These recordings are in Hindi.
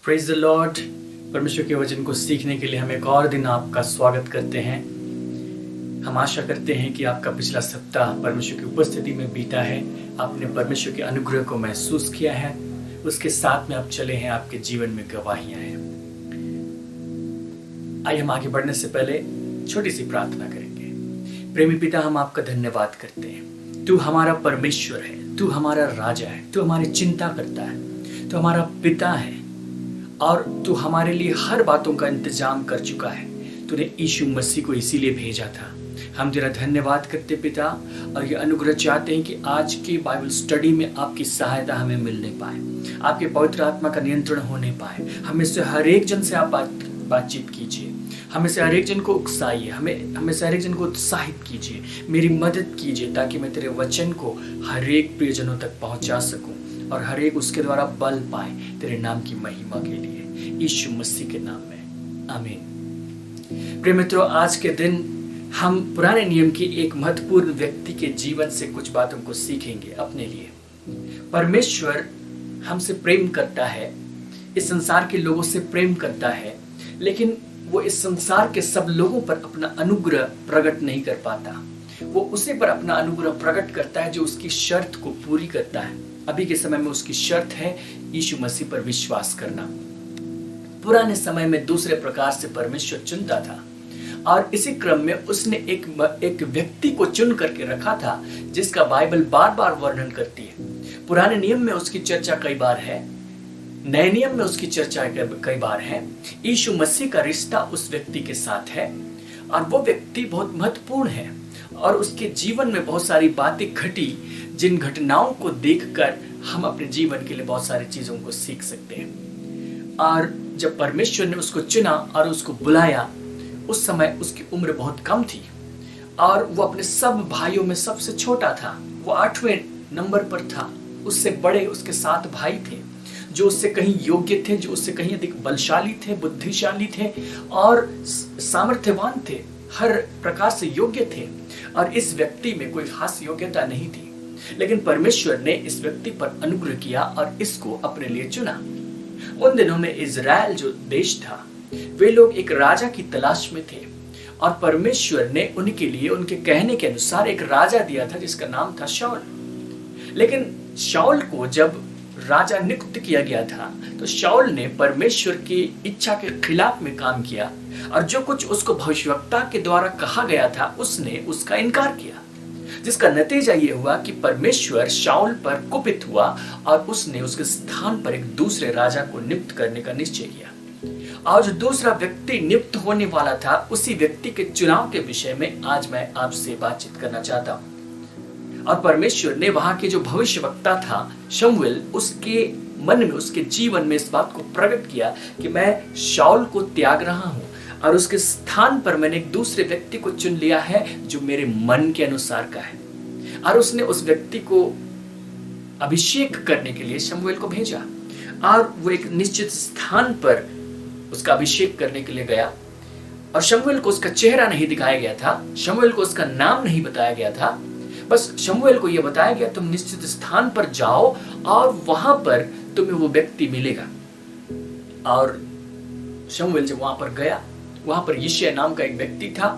Praise the Lord. परमेश्वर के वचन को सीखने के लिए हम एक और दिन आपका स्वागत करते हैं। हम आशा करते हैं कि आपका पिछला सप्ताह परमेश्वर की उपस्थिति में बीता है, आपने परमेश्वर के अनुग्रह को महसूस किया है, उसके साथ में आप चले हैं, आपके जीवन में गवाहियां हैं। आइए हम आगे बढ़ने से पहले छोटी सी प्रार्थना करेंगे। प्रेमी पिता, हम आपका धन्यवाद करते हैं। तू हमारा परमेश्वर है, तू हमारा राजा है, तू हमारी चिंता करता है, तू हमारा पिता है और तू हमारे लिए हर बातों का इंतजाम कर चुका है। तूने यीशु मसीह को इसीलिए भेजा था। हम तेरा धन्यवाद करते पिता, और ये अनुग्रह चाहते हैं कि आज की बाइबल स्टडी में आपकी सहायता हमें मिलने पाए, आपके पवित्र आत्मा का नियंत्रण होने पाए। हमें से हर एक जन से आप बातचीत कीजिए, हमें से हर एक जन को उकसाइए, हमें से हर एक जन को उत्साहित कीजिए, मेरी मदद कीजिए ताकि मैं तेरे वचन को हर एक प्रियजनों तक पहुंचा सकूं और हर एक उसके द्वारा बल पाए तेरे नाम की महिमा के लिए, यीशु मसीह के नाम में, आमीन। प्रिय मित्रों, आज के दिन हम पुराने नियम की एक महत्वपूर्ण व्यक्ति के जीवन से कुछ बातों को सीखेंगे अपने लिए। परमेश्वर हमसे प्रेम करता है, इस संसार के लोगों से प्रेम करता है, लेकिन वो इस संसार के सब लोगों पर अपना अनुग्रह प्रकट नहीं कर पाता। वो उसी पर अपना अनुग्रह प्रकट करता है जो उसकी शर्त को पूरी करता है। अभी के समय में उसकी शर्त है यीशु मसीह पर विश्वास करना। पुराने समय में दूसरे प्रकार से परमेश्वर चुनता था और इसी क्रम में उसने एक व्यक्ति को चुन करके रखा था जिसका बाइबल बार बार वर्णन करती है। पुराने नियम में उसकी चर्चा कई बार है, नए नियम में उसकी चर्चा कई बार है। यीशु मसीह का रिश्ता उस व्यक्ति के साथ है और वो व्यक्ति बहुत महत्वपूर्ण है और उसके जीवन में बहुत सारी बातें घटी जिन घटनाओं को देखकर हम अपने जीवन के लिए बहुत सारी चीजों को सीख सकते हैं। और जब परमेश्वर ने उसको चुना और उसको बुलाया, उस समय उसकी उम्र बहुत कम थी और वो अपने सब भाइयों में सबसे छोटा था। वो 8वें नंबर पर था। उससे बड़े उसके 7 भाई थे जो उससे कहीं योग्य थे, जो उससे कहीं अधिक बलशाली थे, बुद्धिशाली थे और सामर्थ्यवान थे, हर प्रकार से योग्य थे। और इस व्यक्ति में कोई खास योग्यता नहीं थी, लेकिन परमेश्वर ने इस व्यक्ति पर अनुग्रह किया और इसको अपने लिए चुना। उन दिनों में इजराइल जो देश था, वे लोग एक राजा की तलाश में थे और परमेश्वर ने उनके लिए उनके कहने के अनुसार एक राजा दिया था जिसका नाम था शाऊल। लेकिन शाऊल को जब राजा नियुक्त किया गया था तो शाऊल ने परमेश्वर की इच्छा के खिलाफ में काम किया और जो कुछ उसको भविष्यवक्ता के द्वारा कहा गया था उसने उसका इनकार किया, जिसका नतीजा ये हुआ कि परमेश्वर शाऊल पर कुपित हुआ और उसने उसके स्थान पर एक दूसरे राजा को नियुक्त करने का निश्चय किया। और जो दूसरा व्यक्ति नियुक्त होने वाला था, उसी व्यक्ति के चुनाव के विषय में आज मैं आपसे बातचीत करना चाहता हूँ। और परमेश्वर ने वहां के जो भविष्यवक्ता था शमूएल, उसके मन में, उसके जीवन में इस बात को प्रकट किया कि मैं शाऊल को त्याग रहा हूँ और उसके स्थान पर मैंने एक दूसरे व्यक्ति को चुन लिया है जो मेरे मन के अनुसार का है। और उसने उस व्यक्ति को अभिषेक करने के लिए शमूएल को भेजा और वो एक निश्चित स्थान पर उसका अभिषेक करने के लिए गया। और शमूएल को उसका चेहरा नहीं दिखाया गया था, शमूएल को उसका नाम नहीं बताया गया था, बस शमूएल को यह बताया गया तुम निश्चित स्थान पर जाओ और वहां पर तुम्हें वो व्यक्ति मिलेगा। और शमूएल जब वहां पर गया, वहां पर यिशै नाम का एक व्यक्ति था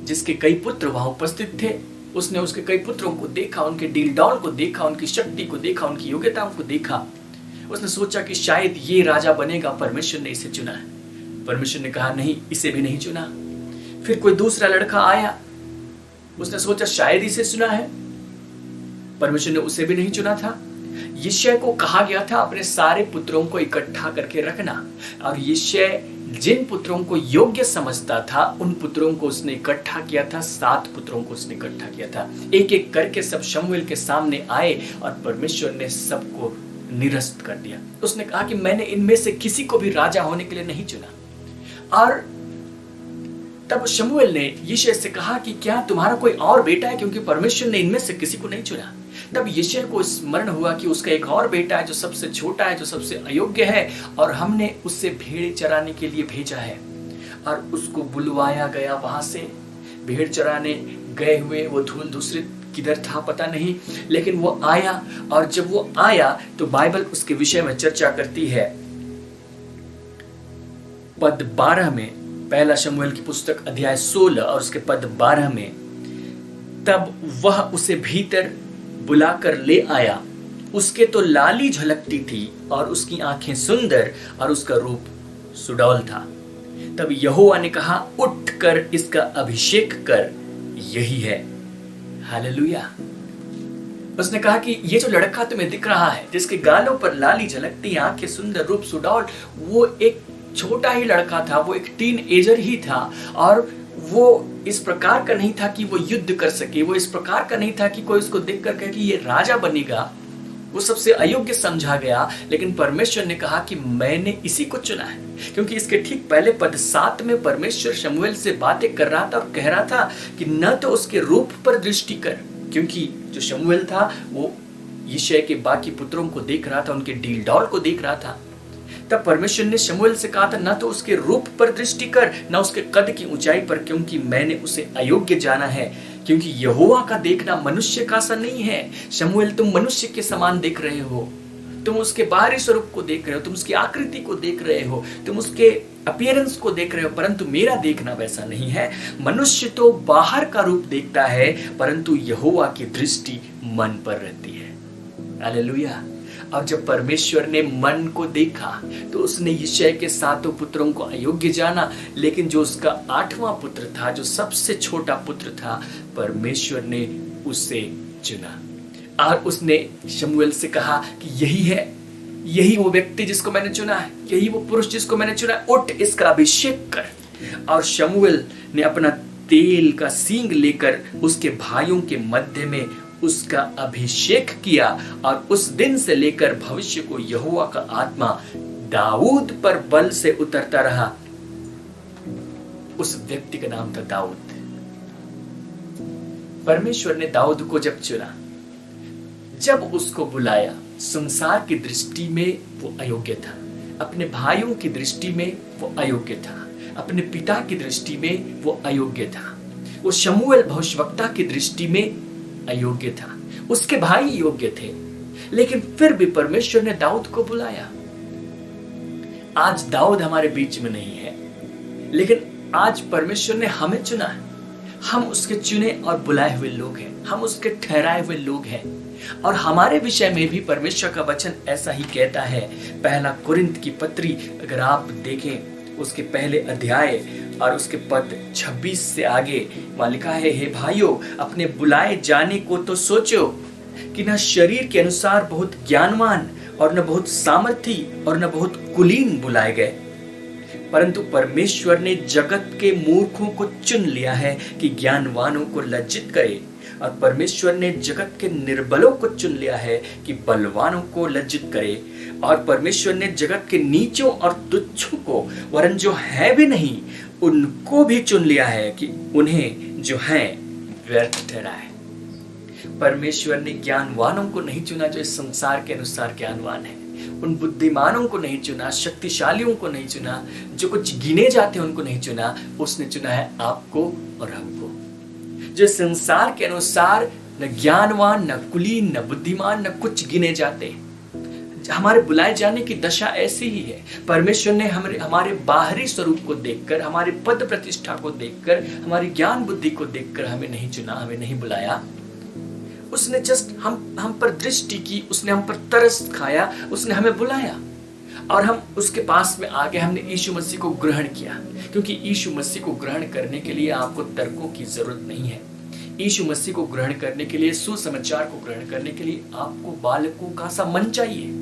जिसके कई पुत्र वहां उपस्थित थे। उसने उसके कई पुत्रों को देखा, उनके डीलडौल को देखा, उनकी शक्ति को देखा, उनकी योग्यताओं को देखा। उसने सोचा कि शायद ये राजा बनेगा, परमेश्वर ने इसे चुना है। परमेश्वर ने कहा नहीं, इसे भी नहीं चुना। फिर कोई दूसरा लड़का आया, उसने सोचा शायद इसे चुना है, परमेश्वर ने उसे भी नहीं चुना था। यिशै को कहा गया था अपने सारे पुत्रों को इकट्ठा करके रखना, और यिशै जिन पुत्रों को योग्य समझता था उन पुत्रों को उसने इकट्ठा किया था। 7 पुत्रों को उसने इकट्ठा किया था। एक एक करके सब शमूएल के सामने आए और परमेश्वर ने सबको निरस्त कर दिया। उसने कहा कि मैंने इनमें से किसी को भी राजा होने के लिए नहीं चुना। और तब शमूएल ने यिशै से कहा कि क्या तुम्हारा कोई और बेटा है, क्योंकि परमेश्वर ने इनमें से किसी को नहीं चुना। तब यिशै को स्मरण हुआ कि उसका एक और बेटा है जो सबसे छोटा है, जो सबसे अयोग्य है, और हमने उससे भेड़ चराने के लिए भेजा है। और उसको बुलवाया गया। वहां से भेड़ चराने गए हुए वो धूल दूसरे किधर था पता नहीं, लेकिन वो आया। और जब वो आया तो बाइबल उसके विषय में चर्चा करती है पद 12 में, पहला शमूएल की पुस्तक अध्याय 16 और उसके पद 12 में, तब वह उसे भीतर बुलाकर ले आया। उसके तो लाली झलकती थी और उसकी आंखें सुंदर और उसका रूप सुडौल था। तब यहोवा ने कहा, उठकर इसका अभिषेक कर, यही है। हालेलुया। उसने कहा कि ये जो लड़का तुम्हें दिख रहा है, जिसके गालों पर लाली झलकती, आंखें सुंदर, रूप सुडौल, वो एक छोटा ही लड़का था, वो एक टीन एजर ही था। और वो इस प्रकार का नहीं था कि वो युद्ध कर सके, वो इस प्रकार का नहीं था कि कोई उसको देखकर कहे कि ये राजा बनेगा। वो सबसे अयोग्य समझा गया, लेकिन परमेश्वर ने कहा कि मैंने इसी को चुना है। क्योंकि इसके ठीक पहले पद 7 में परमेश्वर शमूएल से बातें कर रहा था और कह रहा था कि न तो उसके रूप पर दृष्टि कर, क्योंकि जो शमूएल था वो यिशै के बाकी पुत्रों को देख रहा था, उनके डील डॉल को देख रहा था। तब परमेश्वर ने शमूएल से कहा था, न तो उसके रूप पर दृष्टि कर, न उसके कद की ऊंचाई पर, क्योंकि मैंने उसे अयोग्य जाना है। क्योंकि यहोवा का देखना मनुष्य का सा नहीं है। शमूएल, तुम मनुष्य के समान देख रहे हो, तुम उसके बाहरी स्वरूप को देख रहे हो, तुम उसकी आकृति को देख रहे हो, तुम उसके अपीयरेंस को देख रहे हो, परंतु मेरा देखना वैसा नहीं है। मनुष्य तो बाहर का रूप देखता है, परंतु यहोवा की दृष्टि मन पर रहती है। हालेलुया। और जब परमेश्वर ने मन को देखा तो उसने यिशै के 7 पुत्रों को अयोग्य जाना, लेकिन जो उसका 8वां पुत्र था, जो सबसे छोटा पुत्र था, परमेश्वर ने उसे चुना। और उसने शमूएल से कहा कि यही है, यही वो व्यक्ति जिसको मैंने चुना है, यही वो पुरुष जिसको मैंने चुना है, उठ इसका अभिषेक कर। और शमूएल ने अपना तेल का सींग लेकर उसके भाइयों के मध्य में उसका अभिषेक किया। और उस दिन से लेकर भविष्य को यहोवा का आत्मा दाऊद पर बल से उतरता रहा। उस व्यक्ति का नाम था दाऊद। परमेश्वर ने दाऊद को जब चुना, जब उसको बुलाया, संसार की दृष्टि में वो अयोग्य था, अपने भाइयों की दृष्टि में वो अयोग्य था, अपने पिता की दृष्टि में वो अयोग्य था, वो शमूएल भविष्यवक्ता की दृष्टि में अयोग्य था, उसके भाई योग्य थे, लेकिन फिर भी परमेश्वर ने दाऊद को बुलाया। आज दाऊद हमारे बीच में नहीं है, लेकिन आज परमेश्वर ने हमें चुना है। हम उसके चुने और बुलाए हुए लोग हैं, हम उसके ठहराए हुए लोग हैं। और हमारे विषय में भी परमेश्वर का वचन ऐसा ही कहता है। पहला कुरिन्थ की पत्री अगर आप देखें, उसके पहले अध्याय और उसके पद 26 से आगे वहां लिखा है, हे भाइयों, अपने बुलाए जाने को तो सोचो कि न शरीर के अनुसार बहुत ज्ञानवान और न बहुत सामर्थी और न बहुत कुलीन बुलाए गए, परंतु परमेश्वर ने जगत के मूर्खों को चुन लिया है कि ज्ञानवानों को लज्जित करे, और परमेश्वर ने जगत के निर्बलों को चुन लिया है कि बलवानों को लज्जित करे, और परमेश्वर ने जगत के नीचों और तुच्छों को, वरन जो है भी नहीं, उनको भी चुन लिया है कि उन्हें जो है व्यर्थ ठहराए। परमेश्वर ने ज्ञानवानों को नहीं चुना जो इस संसार के अनुसार ज्ञानवान है, उन बुद्धिमानों को नहीं चुना, शक्तिशालियों को नहीं चुना, जो कुछ गिने जाते हैं उनको नहीं चुना। उसने चुना है आपको और हमको, जो संसार के अनुसार न ज्ञानवान, न कुलीन, न बुद्धिमान, न कुछ गिने जाते। हमारे बुलाए जाने की दशा ऐसी ही है। परमेश्वर ने हमारे बाहरी स्वरूप को देखकर, हमारे पद प्रतिष्ठा को देखकर, हमारी ज्ञान बुद्धि को देखकर हमें नहीं चुना, हमें नहीं बुलाया। उसने जस्ट हम पर दृष्टि की, उसने हम पर तरस खाया, उसने हमें बुलाया और हम उसके पास में आ गए। हमने यीशु मसीह को ग्रहण किया, क्योंकि यीशु मसीह को ग्रहण करने के लिए आपको तर्कों की जरूरत नहीं है। यीशु मसीह को ग्रहण करने के लिए, सुसमाचार को ग्रहण करने के लिए आपको बालकों का सा मन चाहिए।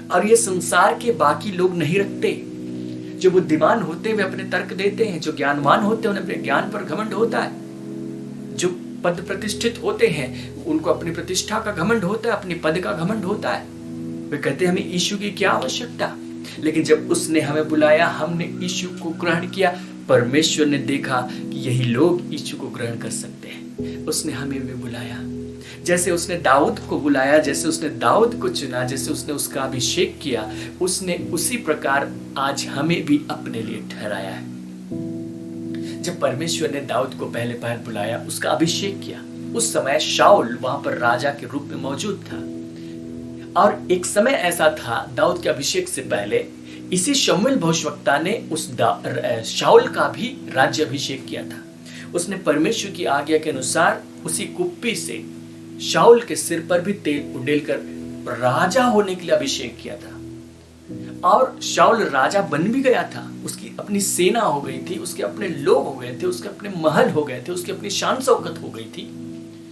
और ये संसार के बाकी लोग नहीं रखते। जो बुद्धिमान होते हैं वे अपने तर्क देते हैं, जो ज्ञानवान होते हैं उन्हें अपने ज्ञान पर घमंड होता है, जो पद प्रतिष्ठित होते हैं उनको अपनी प्रतिष्ठा का घमंड होता है, अपनी पद का घमंड होता है। वे कहते हैं हमें यीशु की क्या आवश्यकता। लेकिन जब उसने हमें बुलाया, हमने यीशु को ग्रहण किया, परमेश्वर ने देखा कि यही लोग यीशु को ग्रहण कर सकते हैं। उसने हमें भी बुलाया, जैसे उसने दाऊद को बुलाया, जैसे उसने दाऊद को चुना, जैसे उसने उसका अभिषेक किया, उसने उसी प्रकार आज हमें भी अपने लिए ठहराया है। जब परमेश्वर ने दाऊद को पहले पहल बुलाया, उसका अभिषेक किया, उस समय शाऊल वहां पर राजा के रूप में मौजूद था। और एक समय ऐसा था दाऊद के अभिषेक से पहले इसी शमूएल भविष्यवक्ता ने उस शाऊल का भी राज्य अभिषेक किया था। उसने परमेश्वर की आज्ञा के अनुसार उसी कुप्पी से शाऊल के सिर पर भी तेल उंडेलकर राजा होने के लिए अभिषेक किया था। और शाऊल राजा बन भी गया था। उसकी अपनी सेना हो गई थी, उसके अपने लोग हो गए थे, उसके अपने महल हो गए थे, उसकी अपनी शान शौकत हो गई थी,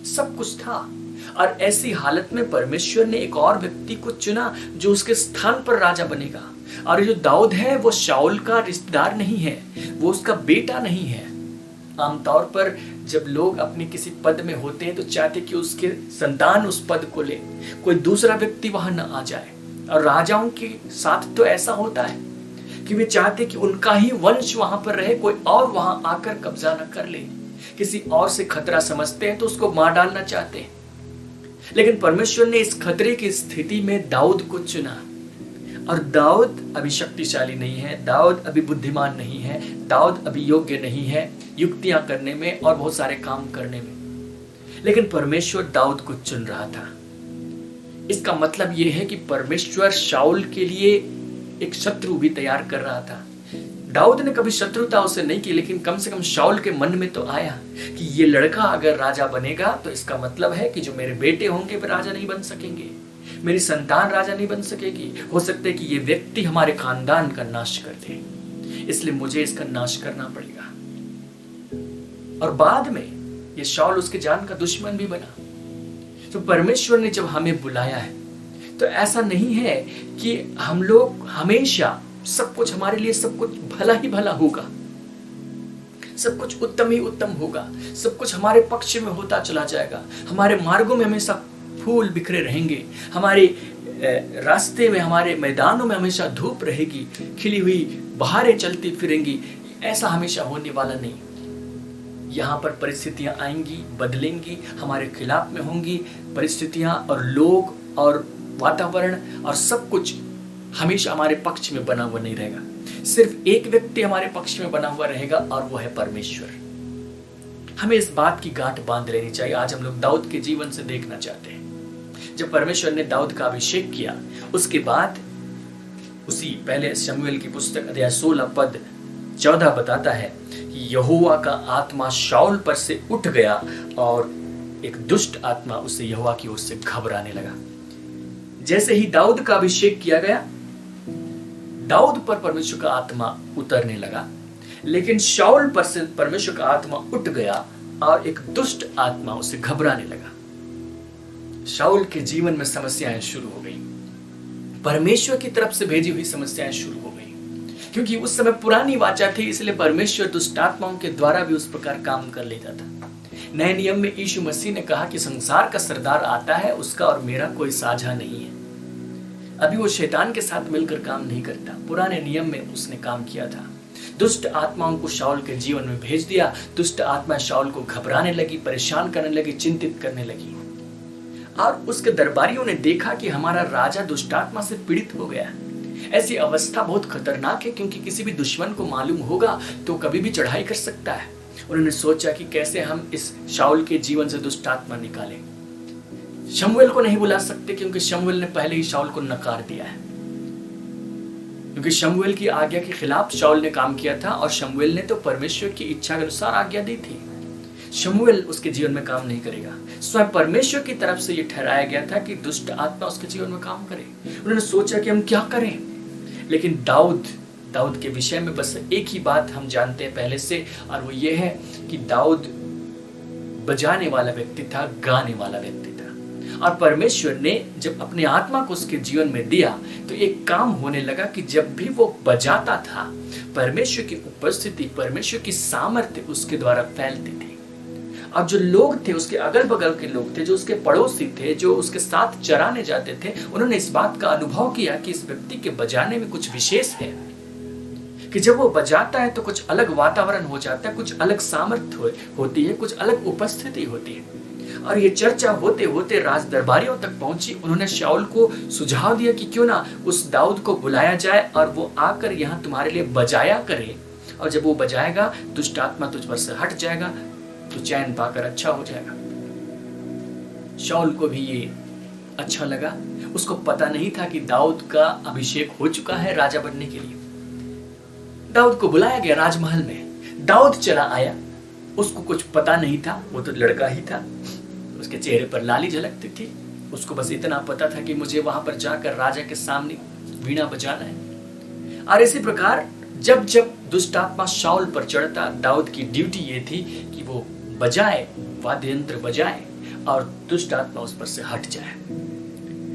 सब कुछ था। और ऐसी हालत में परमेश्वर ने एक और व्यक्ति को चुना जो उसके स्थान पर राजा बनेगा। और जो दाऊद है वो शाऊल का रिश्तेदार नहीं है, वो उसका बेटा नहीं है। आमतौर पर जब लोग अपने किसी पद में होते हैं तो चाहते कि उसके संतान उस पद को ले, कोई दूसरा व्यक्ति वहां न आ जाए। और राजाओं के साथ तो ऐसा होता है कि वे चाहते कि उनका ही वंश वहां पर रहे, कोई और वहां आकर कब्जा न कर ले। किसी और से खतरा समझते हैं तो उसको मार डालना चाहते हैं। लेकिन परमेश्वर ने इस खतरे की स्थिति में दाऊद को चुना। और दाऊद अभी शक्तिशाली नहीं है, दाऊद अभी बुद्धिमान नहीं है, दाऊद अभी योग्य नहीं है युक्तियां करने में और बहुत सारे काम करने में। लेकिन परमेश्वर दाऊद को चुन रहा था। इसका मतलब यह है कि परमेश्वर शाऊल के लिए एक शत्रु भी तैयार कर रहा था। दाऊद ने कभी शत्रुता उसे नहीं की, लेकिन कम से कम शाऊल के मन में तो आया कि ये लड़का अगर राजा बनेगा तो इसका मतलब है कि जो मेरे बेटे होंगे वे राजा नहीं बन सकेंगे, मेरी संतान राजा नहीं बन सकेगी। हो सकता है कि ये व्यक्ति हमारे खानदान का नाश कर दे, इसलिए मुझे इसका नाश करना पड़ेगा। और बाद में ये शाऊल उसके जान का दुश्मन भी बना। तो परमेश्वर ने जब हमें बुलाया है तो ऐसा नहीं है कि हम लोग हमेशा सब कुछ हमारे लिए सब कुछ भला ही भला होगा, सब कुछ उत्तम ही उत्तम होगा, सब कुछ हमारे पक्ष में होता चला जाएगा, हमारे मार्गों में हमेशा फूल बिखरे रहेंगे, हमारे रास्ते में, हमारे मैदानों में हमेशा धूप रहेगी, खिली हुई बहारें चलती फिरेंगी। ऐसा हमेशा होने वाला नहीं। यहाँ पर परिस्थितियां आएंगी, बदलेंगी, हमारे खिलाफ में होंगी परिस्थितियां, और लोग और वातावरण और सब कुछ हमेशा हमारे पक्ष में बना हुआ नहीं रहेगा। सिर्फ एक व्यक्ति हमारे पक्ष में बना हुआ रहेगा और वो है परमेश्वर। हमें इस बात की गांठ बांध लेनी चाहिए। आज हम लोग दाऊद के जीवन से देखना चाहते हैं। जब परमेश्वर ने दाऊद का अभिषेक किया, उसके बाद उसी पहले शमूएल की पुस्तक अध्याय 16 पद 14 बताता है कि यहोवा का आत्मा शाऊल पर से उठ गया और एक दुष्ट आत्मा उसे यहोवा की ओर से घबराने लगा। जैसे ही दाऊद का अभिषेक किया गया, दाऊद पर परमेश्वर का आत्मा उतरने लगा, लेकिन शाऊल पर से परमेश्वर का आत्मा उठ गया और एक दुष्ट आत्मा उसे घबराने लगा। शाऊल के जीवन में समस्याएं शुरू हो गई। परमेश्वर की तरफ से भेजी हुई समस्याएं शुरू हो गई, क्योंकि उस समय पुरानी वाचा थी, इसलिए परमेश्वर दुष्ट आत्माओं के द्वारा भी उस प्रकार काम कर लेता था। नए नियम में यीशु मसीह ने कहा कि संसार का सरदार आता है, उसका और मेरा कोई साझा नहीं है। अभी वो शैतान के साथ मिलकर काम नहीं करता, पुराने नियम में उसने काम किया था। दुष्ट आत्माओं को शाऊल के जीवन में भेज दिया। दुष्ट आत्मा शाऊल को घबराने लगी, परेशान करने लगी, चिंतित करने लगी। और उसके दरबारियों ने देखा कि हमारा राजा दुष्ट आत्मा से पीड़ित हो गया। ऐसी अवस्था बहुत खतरनाक है, क्योंकि किसी भी दुश्मन को मालूम होगा तो कभी भी चढ़ाई कर सकता है। उन्होंने सोचा कि कैसे हम इस शाऊल के जीवन से दुष्ट आत्मा निकालें। शमूएल को नहीं बुला सकते, क्योंकि शमूएल ने पहले ही शाऊल को नकार दिया है, क्योंकि शमूएल की आज्ञा के खिलाफ शाऊल ने काम किया था और शमूएल ने तो परमेश्वर की इच्छा के अनुसार आज्ञा दी थी। शमूएल उसके जीवन में काम नहीं करेगा। स्वयं परमेश्वर की तरफ से यह ठहराया गया था कि दुष्ट आत्मा उसके जीवन में काम करे। उन्होंने सोचा कि हम क्या करें, लेकिन दाऊद के विषय में बस एक ही बात हम जानते हैं पहले से, और वो ये है कि दाऊद बजाने वाला व्यक्ति था, गाने वाला व्यक्ति था। और परमेश्वर ने जब अपने आत्मा को उसके जीवन में दिया तो एक काम होने लगा कि जब भी वो बजाता था, परमेश्वर की उपस्थिति, परमेश्वर की सामर्थ्य उसके द्वारा फैलती थी। और जो लोग थे, उसके अगल बगल के लोग थे, जो उसके पड़ोसी थे, जो उसके साथ चराने जाते थे, उन्होंने इस बात का अनुभव किया कि इस व्यक्ति के बजाने में कुछ विशेष है, कि जब वो बजाता है तो कुछ अलग वातावरण हो जाता है, कुछ अलग सामर्थ्य होती है, कुछ अलग उपस्थिति होती है। और ये चर्चा होते होते राज दरबारियों तक पहुंची। उन्होंने शाऊल को सुझाव दिया कि क्यों ना उस दाऊद को बुलाया जाए और वो आकर यहाँ तुम्हारे लिए बजाया करे, और जब वो बजाएगा दुष्ट आत्मा तुझ पर से हट जाएगा, तो चैन पाकर अच्छा हो जाएगा। शाऊल को भी ये अच्छा लगा। उसको पता नहीं था कि दाऊद का अभिषेक हो चुका है राजा बनने के लिए। दाऊद को बुलाया गया राजमहल में, दाऊद चला आया, उसको कुछ पता नहीं था, वो तो लड़का ही था, उसके चेहरे पर लाली झलकती थी, उसको बस इतना पता था कि मुझे वहां पर जाकर राजा के सामने वीणा बजाना है। और इसी प्रकार जब जब दुष्ट आत्मा शाऊल पर चढ़ता, दाऊद की ड्यूटी ये थी कि वो बजाए, वाद्य यंत्र बजाए और दुष्ट आत्मा उस पर से हट जाए।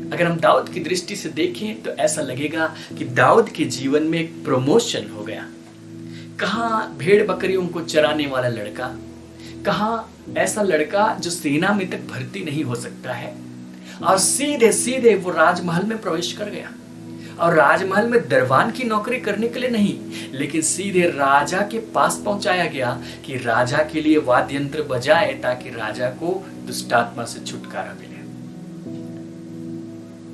अगर हम दाऊद की दृष्टि से देखें तो ऐसा लगेगा कि दाऊद के जीवन में एक प्रमोशन हो गया। कहाँ भेड़ बकरियों को चराने वाला लड़का, कहाँ ऐसा लड़का जो सेना में तक भर्ती नहीं हो सकता है, और सीधे सीधे वो राजमहल में प्रवेश कर गया। और राजमहल में दरबान की नौकरी करने के लिए नहीं, लेकिन सीधे राजा के पास पहुंचाया गया कि राजा के लिए वाद्य यंत्र बजाए ताकि राजा को दुष्टात्मा से छुटकारा मिले।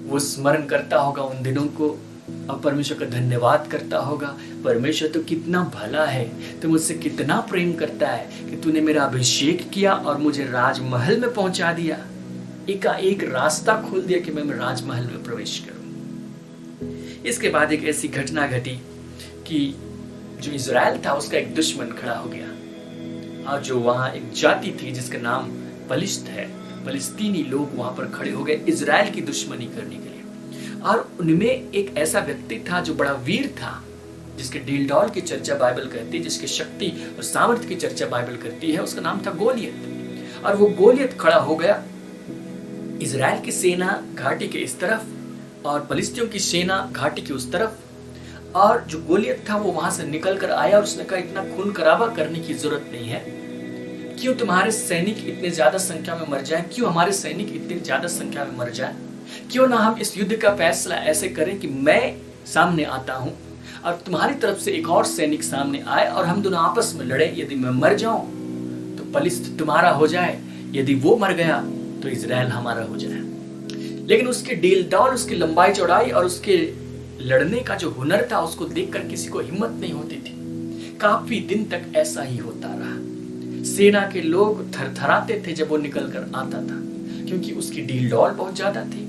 वो स्मरण करता होगा उन दिनों को और परमेश्वर का धन्यवाद करता होगा, परमेश्वर तो कितना भला है, तो मुझसे कितना प्रेम करता है कि तूने मेरा अभिषेक किया और मुझे राजमहल में पहुंचा दिया, एक रास्ता खोल दिया कि मैं राजमहल में प्रवेश करूं। इसके बाद एक ऐसी घटना घटी कि जो इजराइल था उसका एक दुश्मन खड़ा हो गया, और जो वहां एक जाति थी जिसका नाम पलिश्त है, फलिस्तीनी लोग वहां पर खड़े हो गए इजराइल की दुश्मनी करने के लिए। और उनमें एक ऐसा व्यक्ति था जो बड़ा वीर था, जिसके डील की चर्चा बाइबल करती है, जिसकी शक्ति और सामर्थ्य की चर्चा बाइबल करती है, उसका नाम था गोलियत। और वो गोलियत खड़ा हो गया, इजराइल की सेना घाटी के इस तरफ और फलिस्तियों की सेना घाटी के उस तरफ। और जो गोलियत था वो वहां से निकल कर आया और उसने कहा, इतना खून खराबा करने की जरूरत नहीं है, क्यों तुम्हारे सैनिक इतने ज्यादा संख्या में मर जाए, क्यों हमारे सैनिक इतने ज्यादा संख्या में मर जाए, क्यों ना हम इस युद्ध का फैसला ऐसे करें कि मैं सामने आता हूं और तुम्हारी तरफ से एक और सैनिक सामने आए और हम दोनों आपस में लड़े। यदि मैं मर जाऊं तो फलिस्त तुम्हारा हो जाए, यदि वो मर गया तो इजराइल हमारा हो जाए। लेकिन उसके डील डॉल, उसकी लंबाई चौड़ाई और उसके लड़ने का जो हुनर था, उसको देखकर किसी को हिम्मत नहीं होती थी। काफी दिन तक ऐसा ही होता रहा। सेना के लोग थरथराते थे जब वो निकल कर आता था, क्योंकि उसकी डील डॉल बहुत ज्यादा थी।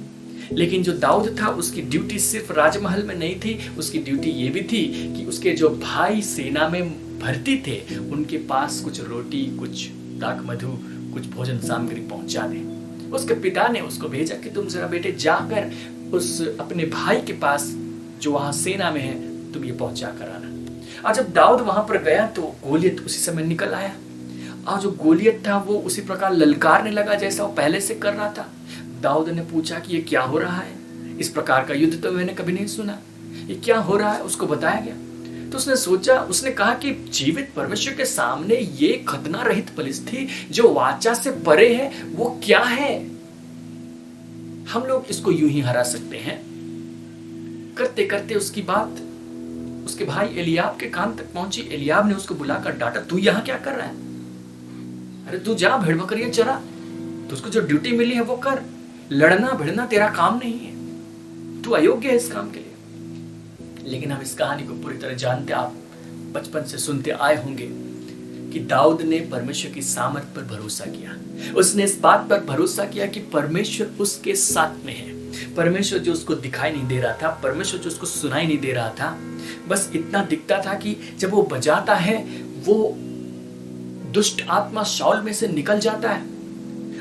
लेकिन जो दाऊद था, उसकी ड्यूटी सिर्फ राजमहल में नहीं थी, उसकी ड्यूटी ये भी थी कि उसके जो भाई सेना में भर्ती थे उनके पास कुछ रोटी, कुछ दाक मधु, कुछ भोजन सामग्री पहुंचा दे। उसके पिता ने उसको भेजा कि तुम जरा बेटे जाकर उस अपने भाई के पास जो वहां सेना में है, तुम ये पहुंचा कर आना। और जब दाऊद वहां पर गया तो गोलियत उसी समय निकल आया, और जो गोलियत था वो उसी प्रकार ललकारने लगा जैसा वो पहले से कर रहा था। दाऊद ने पूछा कि ये क्या हो रहा है, इस प्रकार का युद्ध तो मैंने कभी नहीं सुना, ये क्या हो रहा है। उसको बताया गया तो उसने सोचा, उसने कहा कि जीवित परमेश्वर के सामने ये खतना रहित फलिस्ती जो वाचा से परे है वो क्या है, हम लोग इसको यूं ही हरा सकते हैं। करते करते उसकी बात उसके भाई एलियाब के कान तक पहुंची। एलियाब ने उसको बुलाकर डांटा, तू यहां क्या कर रहा है, अरे तू जा भेड़ बकरियां चरा, तो उसको जो ड्यूटी मिली है वो कर, लड़ना भिड़ना तेरा काम नहीं है, तू अयोग्य है इस काम के लिए। लेकिन हम इस कहानी को पूरी तरह जानते, आप बचपन से सुनते आए होंगे कि दाऊद ने परमेश्वर की सामर्थ पर भरोसा किया। उसने इस बात पर भरोसा किया कि परमेश्वर उसके साथ में है, परमेश्वर जो उसको दिखाई नहीं दे रहा था, परमेश्वर जो उसको सुनाई नहीं दे रहा था, बस इतना दिखता था कि जब वो बजाता है वो दुष्ट आत्मा शाऊल में से निकल जाता है।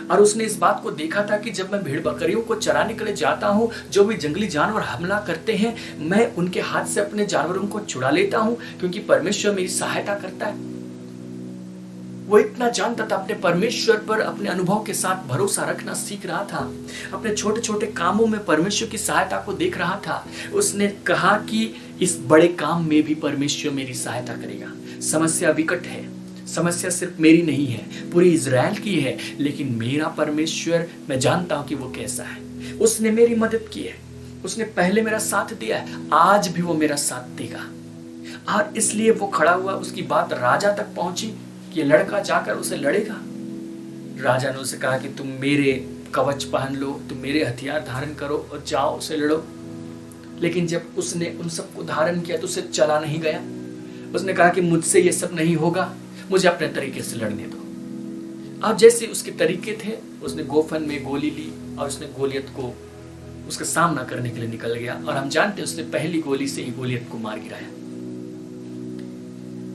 और उसने इस बात को देखा था कि जब मैं भेड़ बकरियों को चराने के लिए जाता हूँ, जो भी जंगली जानवर हमला करते हैं, मैं उनके हाथ से अपने जानवरों को छुड़ा लेता हूँ, क्योंकि परमेश्वर मेरी सहायता करता है। वो इतना जानता था, अपने परमेश्वर पर अपने अनुभव के साथ भरोसा रखना सीख रहा था, अपने छोटे छोटे कामों में परमेश्वर की सहायता को देख रहा था। उसने कहा कि इस बड़े काम में भी परमेश्वर मेरी सहायता करेगा। समस्या विकट है, समस्या सिर्फ मेरी नहीं है, पूरी इजराइल की है, लेकिन मेरा परमेश्वर, मैं जानता हूं कि वो कैसा है। उसने मेरी मदद की है, उसने पहले मेरा साथ दिया है, आज भी वो मेरा साथ देगा। और इसलिए वो खड़ा हुआ, उसकी बात राजा तक पहुंची कि लड़का जाकर उसे लड़ेगा। राजा ने उसे कहा कि तुम मेरे कवच पहन लो, तुम मेरे हथियार धारण करो और जाओ उसे लड़ो। लेकिन जब उसने उन सबको धारण किया तो उसे चला नहीं गया। उसने कहा कि मुझसे ये सब नहीं होगा, मुझे अपने तरीके से लड़ने दो। अब जैसे उसके तरीके थे, उसने गोफन में गोली ली और उसने गोलियत को उसका सामना करने के लिए निकल गया, और हम जानते हैं उसने पहली गोली से ही गोलियत को मार गिराया।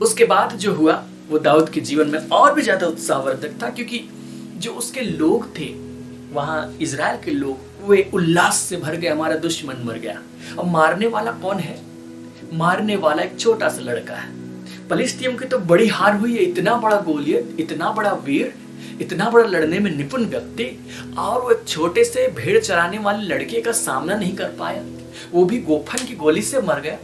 उसके बाद जो हुआ वो दाऊद के जीवन में और भी ज्यादा उत्साहवर्धक था, क्योंकि जो उसके लोग थे वहां, इजराइल के लोग, वे उल्लास से भर गए, हमारा दुश्मन मर गया। अब मारने वाला कौन है? मारने वाला एक छोटा सा लड़का है। फलिस्तीयों की तो बड़ी हार हुई है, इतना बड़ा गोलियत, इतना बड़ा वीर, इतना बड़ा लड़ने में निपुण व्यक्ति, और वो एक छोटे से भेड़ चराने वाले लड़के का सामना नहीं कर पाया, वो भी गोफन की गोली से मर गया।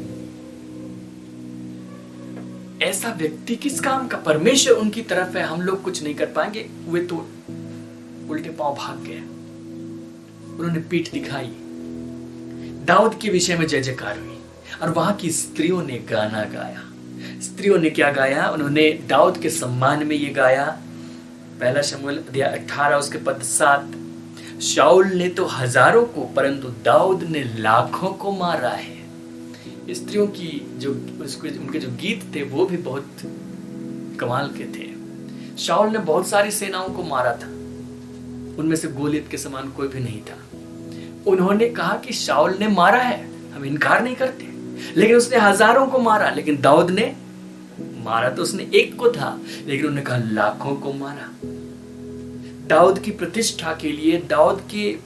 ऐसा व्यक्ति किस काम का? परमेश्वर उनकी तरफ है, हम लोग कुछ नहीं कर पाएंगे। वे तो उल्टे पांव भाग गए, उन्होंने पीठ दिखाई। दाऊद के विषय में जय जयकार हुई, और वहां की स्त्रियों ने गाना गाया। स्त्रियों ने क्या गाया? उन्होंने दाऊद के सम्मान में ये गाया। पहला शमूएल अध्याय 18 उसके पद 7, शाऊल ने तो हजारों को परंतु दाऊद ने लाखों को मारा है। स्त्रियों की जो उनके जो गीत थे वो भी बहुत कमाल के थे। शाऊल ने बहुत सारी सेनाओं को मारा था, उनमें से गोलियत के समान कोई भी नहीं था। उन्होंने कहा कि शाऊल ने मारा है, हम इनकार नहीं करते, लेकिन उसने हजारों को मारा। लेकिन दाऊद ने मारा तो उसने एक को था, लेकिन उन्होंने कहा लाखों को मारा। दाऊद की प्रतिष्ठा के लिए, दाऊद के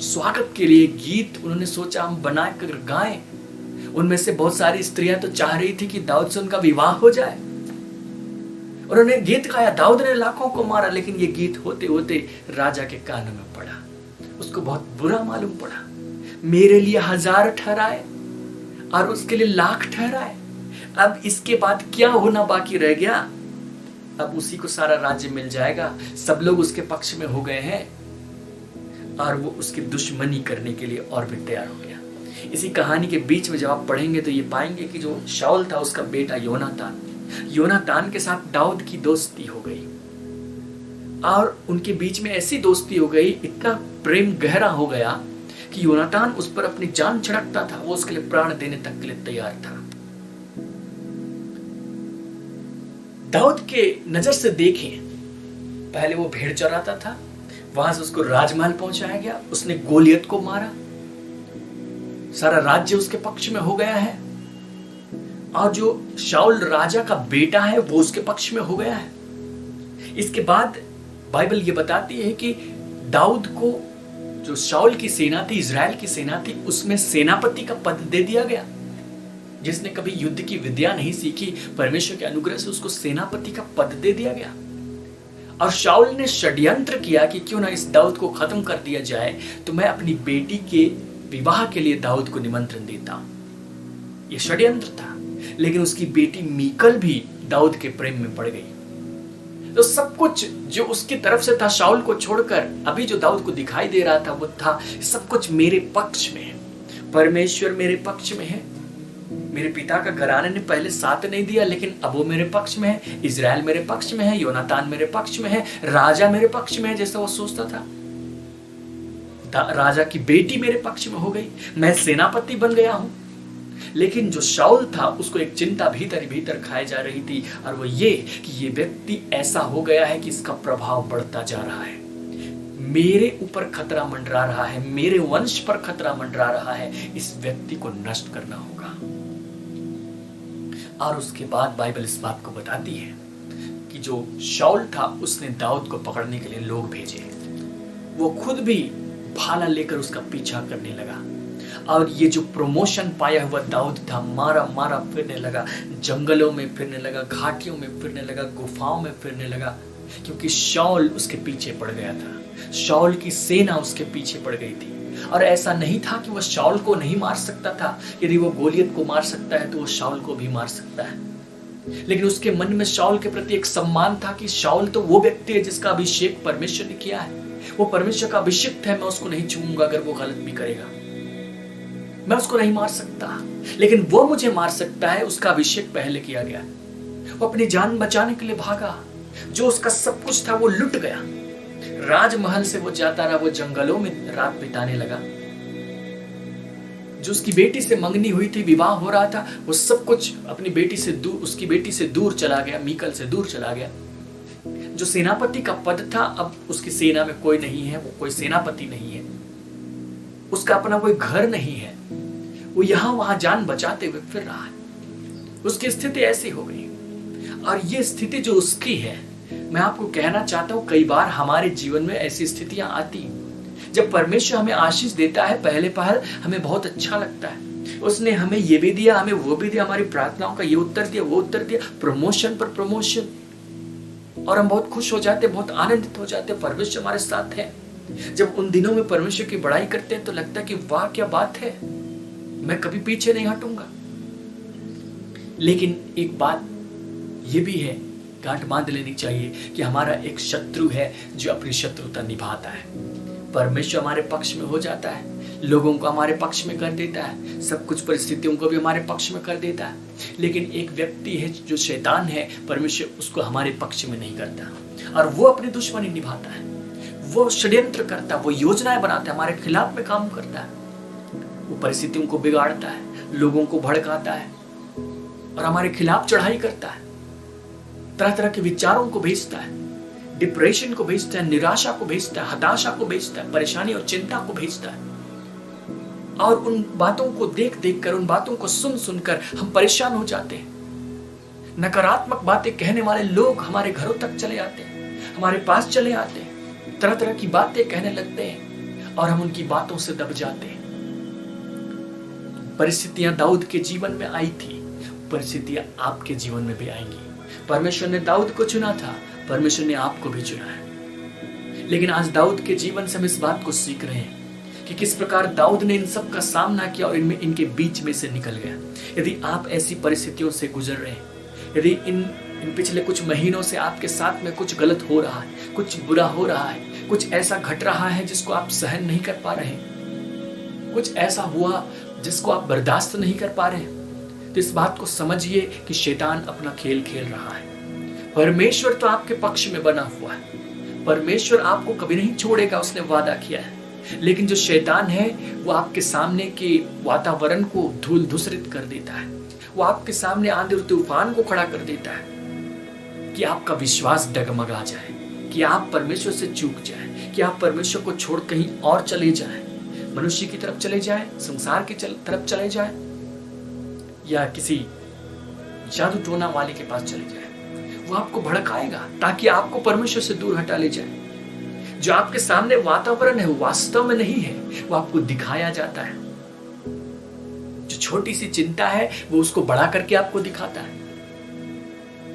स्वागत के लिए गीत उन्होंने सोचा हम बना कर गाएं। उनमें से बहुत सारी स्त्रियां तो चाह रही थी कि दाऊद से उनका विवाह हो जाए। उन्होंने गीत गाया, दाऊद ने लाखों को मारा, लेकिन ये गीत होते होते राजा के कानों में पड़ा। उसको बहुत बुरा मालूम पड़ा। मेरे लिए 1000 ठहराए और उसके लिए लाख ठहराए, अब इसके बाद क्या होना बाकी रह गया? अब उसी को सारा राज्य मिल जाएगा। सब लोग उसके पक्ष में हो गए हैं, और वो उसकी दुश्मनी करने के लिए और भी तैयार हो गया। इसी कहानी के बीच में जब आप पढ़ेंगे तो ये पाएंगे कि जो शाऊल था उसका बेटा योनातान के साथ दाऊद की दोस्ती हो गई, और उनके बीच में ऐसी दोस्ती हो गई, इतना प्रेम गहरा हो गया कि योनातान उस पर अपनी जान छिड़कता था, वो उसके लिए प्राण देने तक के लिए तैयार था। दाऊद के नजर से देखें, पहले वो भेड़ चराता था, वहां से उसको राजमहल पहुंचाया गया, उसने गोलियत को मारा, सारा राज्य उसके पक्ष में हो गया है, और जो शाऊल राजा का बेटा है वो उसके पक्ष में हो गया है। इसके बाद बाइबल ये बताती है कि दाऊद को जो शाऊल की सेना थी, इजराइल की सेना थी, उसमें सेनापति का पद दे दिया गया। जिसने कभी युद्ध की विद्या नहीं सीखी, परमेश्वर के अनुग्रह से उसको सेनापति का पद दे दिया गया। और शाऊल ने षड्यंत्र किया कि क्यों ना इस दाऊद को खत्म कर दिया जाए, तो मैं अपनी बेटी के विवाह के लिए दाऊद को निमंत्रण देता हूं। यह षड्यंत्र था, लेकिन उसकी बेटी मीकल भी दाऊद के प्रेम में पड़ गई। तो सब कुछ जो उसकी तरफ से था शाऊल को छोड़कर, अभी जो दाऊद को दिखाई दे रहा था वो था सब कुछ मेरे पक्ष में है। परमेश्वर मेरे पक्ष में है। मेरे पिता का घराने ने पहले साथ नहीं दिया, लेकिन अब वो मेरे पक्ष में है। इजराइल मेरे पक्ष में है, योनातान मेरे पक्ष में है, राजा मेरे पक्ष में है, जैसा वो सोचता था। राजा की बेटी मेरे पक्ष में हो गई, मैं सेनापति बन गया हूं। लेकिन जो शाऊल था उसको एक चिंता भीतर ही भीतर खाए जा रही थी, और वो ये कि ये व्यक्ति ऐसा हो गया है कि इसका प्रभाव बढ़ता जा रहा है, मेरे ऊपर खतरा मंडरा रहा है, मेरे वंश पर खतरा मंडरा रहा है, इस व्यक्ति को नष्ट करना होगा। और उसके बाद बाइबल इस बात को बताती है कि जो शाऊल था उसने दाऊद को पकड़ने के लिए लोग भेजे। वो खुद भी भाला लेकर उसका पीछा करने लगा, और ये जो प्रमोशन पाया हुआ दाऊद था, मारा मारा फिरने लगा, जंगलों में फिरने लगा, घाटियों में फिरने लगा, गुफाओं में फिरने लगा, क्योंकि शाऊल उसके पीछे पड़ गया था। शाऊल की सेना उसके पीछे पड़ गई थी। और ऐसा नहीं था कि वह शाऊल को नहीं मार सकता था। यदि वो गोलियत को मार सकता है तो वो शाऊल को भी मार सकता है, लेकिन उसके मन में शाऊल के प्रति एक सम्मान था कि शाऊल तो वो व्यक्ति है जिसका अभिषेक परमेश्वर ने किया है, वो परमेश्वर का अभिषिक्त है, मैं उसको नहीं छूऊंगा। अगर वो गलत भी करेगा मैं उसको नहीं मार सकता, लेकिन वो मुझे मार सकता है, उसका अभिषेक पहले किया गया। वो अपनी जान बचाने के लिए भागा, जो उसका सब कुछ था वो लुट गया। राजमहल से वो जाता रहा, वो जंगलों में रात बिताने लगा। जो उसकी बेटी से मंगनी हुई थी, विवाह हो रहा था, वो सब कुछ अपनी बेटी से दूर, उसकी बेटी से दूर चला गया, मीकल से दूर चला गया। जो सेनापति का पद था, अब उसकी सेना में कोई नहीं है, वो कोई सेनापति नहीं है। उसका अपना कोई घर नहीं है, वो यहाँ वहां जान बचाते हुए फिर रहा है। उसकी स्थिति ऐसी हो गई, और ये स्थिति जो उसकी है, मैं आपको कहना चाहता हूं कई बार हमारे जीवन में ऐसी स्थितियां आती हैं। जब परमेश्वर हमें आशीष देता है, पहले पहल हमें बहुत अच्छा लगता है, उसने हमें ये भी दिया, हमें वो भी दिया, हमारी प्रार्थनाओं का ये उत्तर दिया, वो उत्तर दिया, प्रमोशन पर प्रमोशन, और हम बहुत खुश हो जाते, बहुत आनंदित हो जाते, परमेश्वर हमारे साथ है। जब उन दिनों में परमेश्वर की बड़ाई करते हैं तो लगता है कि वाह क्या बात है, मैं कभी पीछे नहीं हटूंगा। लेकिन एक बात ये भी है, गांठ बांध लेनी चाहिए कि हमारा एक शत्रु है जो अपनी शत्रुता निभाता है। परमेश्वर हमारे पक्ष में हो जाता है, लोगों को हमारे पक्ष में कर देता है, सब कुछ परिस्थितियों को भी हमारे पक्ष में कर देता है। लेकिन एक व्यक्ति है जो शैतान है, परमेश्वर उसको हमारे पक्ष में नहीं करता, और वो अपनी दुश्मनी निभाता है, वो षड्यंत्र करता है, वो योजनाएं बनाता है, हमारे खिलाफ में काम करता है, वो परिस्थितियों को बिगाड़ता है, लोगों को भड़काता है और हमारे खिलाफ चढ़ाई करता है, तरह तरह के विचारों को भेजता है, डिप्रेशन को भेजता है, निराशा को भेजता है, हताशा को भेजता है, परेशानी और चिंता को भेजता है। और उन बातों को देख देख कर, उन बातों को सुन सुनकर हम परेशान हो जाते हैं। नकारात्मक बातें कहने वाले लोग हमारे घरों तक चले आते हैं, हमारे पास चले आते हैं, तरह तरह की बातें कहने लगते हैं और हम उनकी बातों से दब जाते हैं। परिस्थितियां दाऊद के जीवन में आई थी, परिस्थितियां आपके जीवन में भी आएंगी। परमेश्वर ने दाऊद को चुना था, परमेश्वर ने आपको भी चुना है। लेकिन आज दाऊद के जीवन से हम इस बात को सीख रहे हैं कि किस प्रकार दाऊद ने इन सब का सामना किया और इनके बीच में से निकल गया। यदि आप ऐसी परिस्थितियों से गुजर रहे हैं, यदि इन पिछले कुछ महीनों से आपके साथ में कुछ गलत हो रहा है, कुछ बुरा हो रहा है, कुछ ऐसा घट रहा है जिसको आप सहन नहीं कर पा रहे हैं, कुछ ऐसा हुआ जिसको आप बर्दाश्त नहीं कर पा रहे हैं, तो इस बात को समझिए कि शैतान अपना खेल खेल रहा है। परमेश्वर तो आपके पक्ष में बना हुआ है, परमेश्वर आपको कभी नहीं छोड़ेगा, उसने वादा किया है। लेकिन जो शैतान है वो आपके सामने के वातावरण को धूल धूसरित कर देता है, वो आपके सामने आंधी और तूफान को खड़ा कर देता है कि आपका विश्वास डगमगा जाए, कि आप परमेश्वर से चूक जाए, कि आप परमेश्वर को छोड़ कहीं और चले जाएं, मनुष्य की तरफ चले जाएं, संसार की तरफ चले जाएं, या किसी जादू टोना वाले के पास चले जाएं। वो आपको भड़काएगा ताकि आपको परमेश्वर से दूर हटा ले जाए। जो आपके सामने वातावरण है वो वास्तव में नहीं है, वो आपको दिखाया जाता है। जो छोटी सी चिंता है वो उसको बड़ा करके आपको दिखाता है,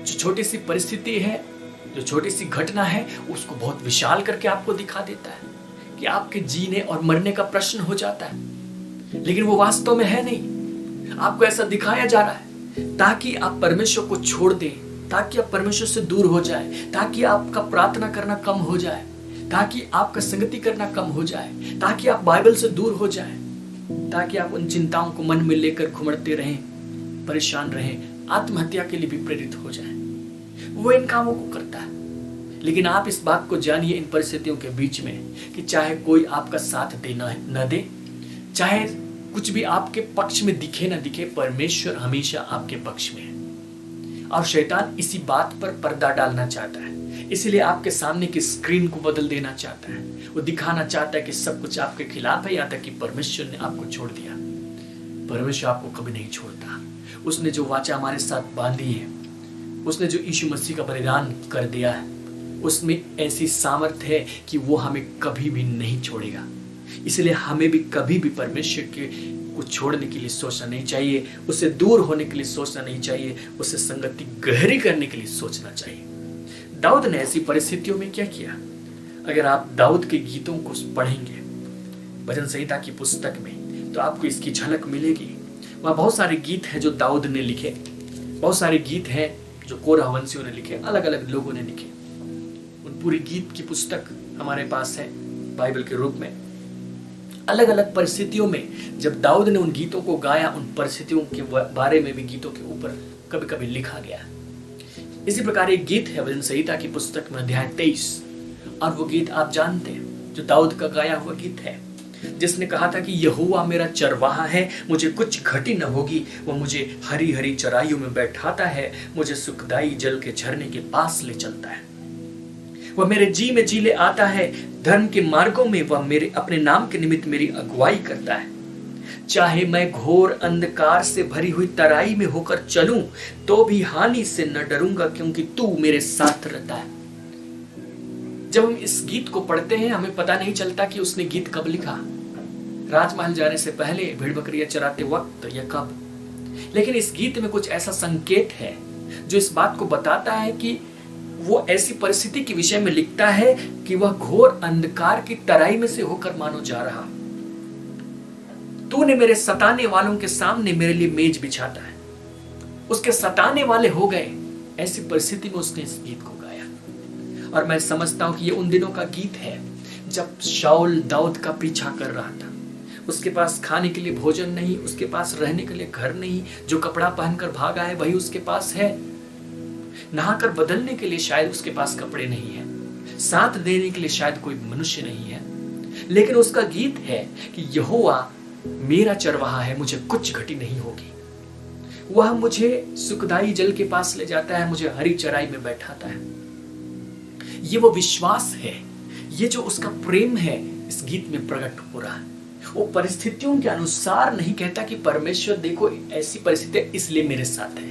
जो छोटी सी परिस्थिति है, जो छोटी सी घटना है, उसको बहुत विशाल करके आपको दिखा देता है कि आपके जीने और मरने का प्रश्न हो जाता है। लेकिन वो वास्तव में है नहीं, आपको ऐसा दिखाया जा रहा है ताकि आप परमेश्वर को छोड़ दें, ताकि आप परमेश्वर से दूर हो जाए, ताकि आपका प्रार्थना करना कम हो जाए, ताकि आपका संगति करना कम हो जाए, ताकि आप बाइबल से दूर हो जाए, ताकि आप उन चिंताओं को मन में लेकर घुमड़ते रहें, परेशान रहें, आत्महत्या के लिए भी प्रेरित हो जाए। वो इन कामों को करता है। लेकिन आप इस बात को जानिए इन परिस्थितियों के बीच में कि चाहे कोई आपका साथ दे न दे, चाहे कुछ भी आपके पक्ष में दिखे न दिखे, परमेश्वर हमेशा आपके पक्ष में है। और शैतान इसी बात पर पर्दा डालना चाहता है, इसलिए आपके सामने की स्क्रीन को बदल देना चाहता है। वो दिखाना चाहता है कि सब कुछ आपके खिलाफ है, यहाँ तक कि परमेश्वर ने आपको छोड़ दिया। परमेश्वर आपको कभी नहीं छोड़ता। उसने जो वाचा हमारे साथ बांधी है, उसने जो यीशु मसीह का बलिदान कर दिया है, उसमें ऐसी सामर्थ है कि वो हमें कभी भी नहीं छोड़ेगा। इसलिए हमें भी कभी भी परमेश्वर के को छोड़ने के लिए सोचना नहीं चाहिए, उससे दूर होने के लिए सोचना नहीं चाहिए, उससे संगति गहरी करने के लिए सोचना चाहिए। दाऊद ने ऐसी परिस्थितियों में क्या किया? अगर आप दाऊद के गीतों को पढ़ेंगे भजन संहिता की पुस्तक में, तो आपको इसकी झलक मिलेगी। वहाँ बहुत सारे गीत हैं जो दाऊद ने लिखे, बहुत सारे गीत हैं जो कोरहवंशियों ने लिखे, अलग अलग लोगों ने लिखे। उन पूरी गीत की पुस्तक हमारे पास है बाइबल के रूप में। अलग अलग परिस्थितियों में जब दाऊद ने उन गीतों को गाया, उन परिस्थितियों के बारे में भी गीतों के ऊपर कभी कभी लिखा गया। इसी प्रकार एक गीत है भजन संहिता की पुस्तक में अध्याय 23, और वो गीत आप जानते हैं जो दाऊद का गाया हुआ गीत है, जिसने कहा था कि यहोवा मेरा चरवाहा है, मुझे कुछ घटी न होगी। वो मुझे हरी हरी चराइयों में बैठाता है, मुझे सुखदाई जल के झरने के पास ले चलता है। वह मेरे जी में जी ले आता है, धर्म के मार्गों में वह मेरे अपने नाम के निमित्त मेरी अगुवाई करता है। चाहे मैं घोर अंधकार से भरी हुई तराई में होकर चलूं तो भी हानि से न डरूंगा, क्योंकि तू मेरे साथ रहता है। जब हम इस गीत को पढ़ते हैं हमें पता नहीं चलता कि उसने गीत कब लिखा, राजमहल जाने से पहले, भेड़ बकरियां चराते वक्त, या कब। लेकिन इस गीत में कुछ ऐसा संकेत है जो इस बात को बताता है कि वो ऐसी परिस्थिति के विषय में लिखता है कि वह घोर अंधकार की तराई में से होकर मानो जा रहा। तूने मेरे सताने वालों के सामने मेरे लिए मेज बिछाता है। उसके सताने वाले हो गए, ऐसी परिस्थिति में उसने इस गीत को गाया। और मैं समझता हूं कि ये उन दिनों का गीत है जब शाऊल दाऊद का पीछा कर रहा था। उसके पास खाने के लिए भोजन नहीं, उसके पास रहने के लिए घर नहीं, जो कपड़ा पहनकर भागा है वही उसके पास है, नहाकर बदलने के लिए शायद उसके पास कपड़े नहीं है, साथ देने के लिए शायद कोई मनुष्य नहीं है। लेकिन उसका गीत है कि यहोवा मेरा चरवाहा है, मुझे कुछ घटी नहीं होगी। वह मुझे सुखदाई जल के पास ले जाता है, मुझे हरी चराई में बैठाता है। ये वो विश्वास है, ये जो उसका प्रेम है इस गीत में प्रकट हो रहा है। वो परिस्थितियों के अनुसार नहीं कहता कि परमेश्वर देखो ऐसी परिस्थितियां इसलिए मेरे साथ है।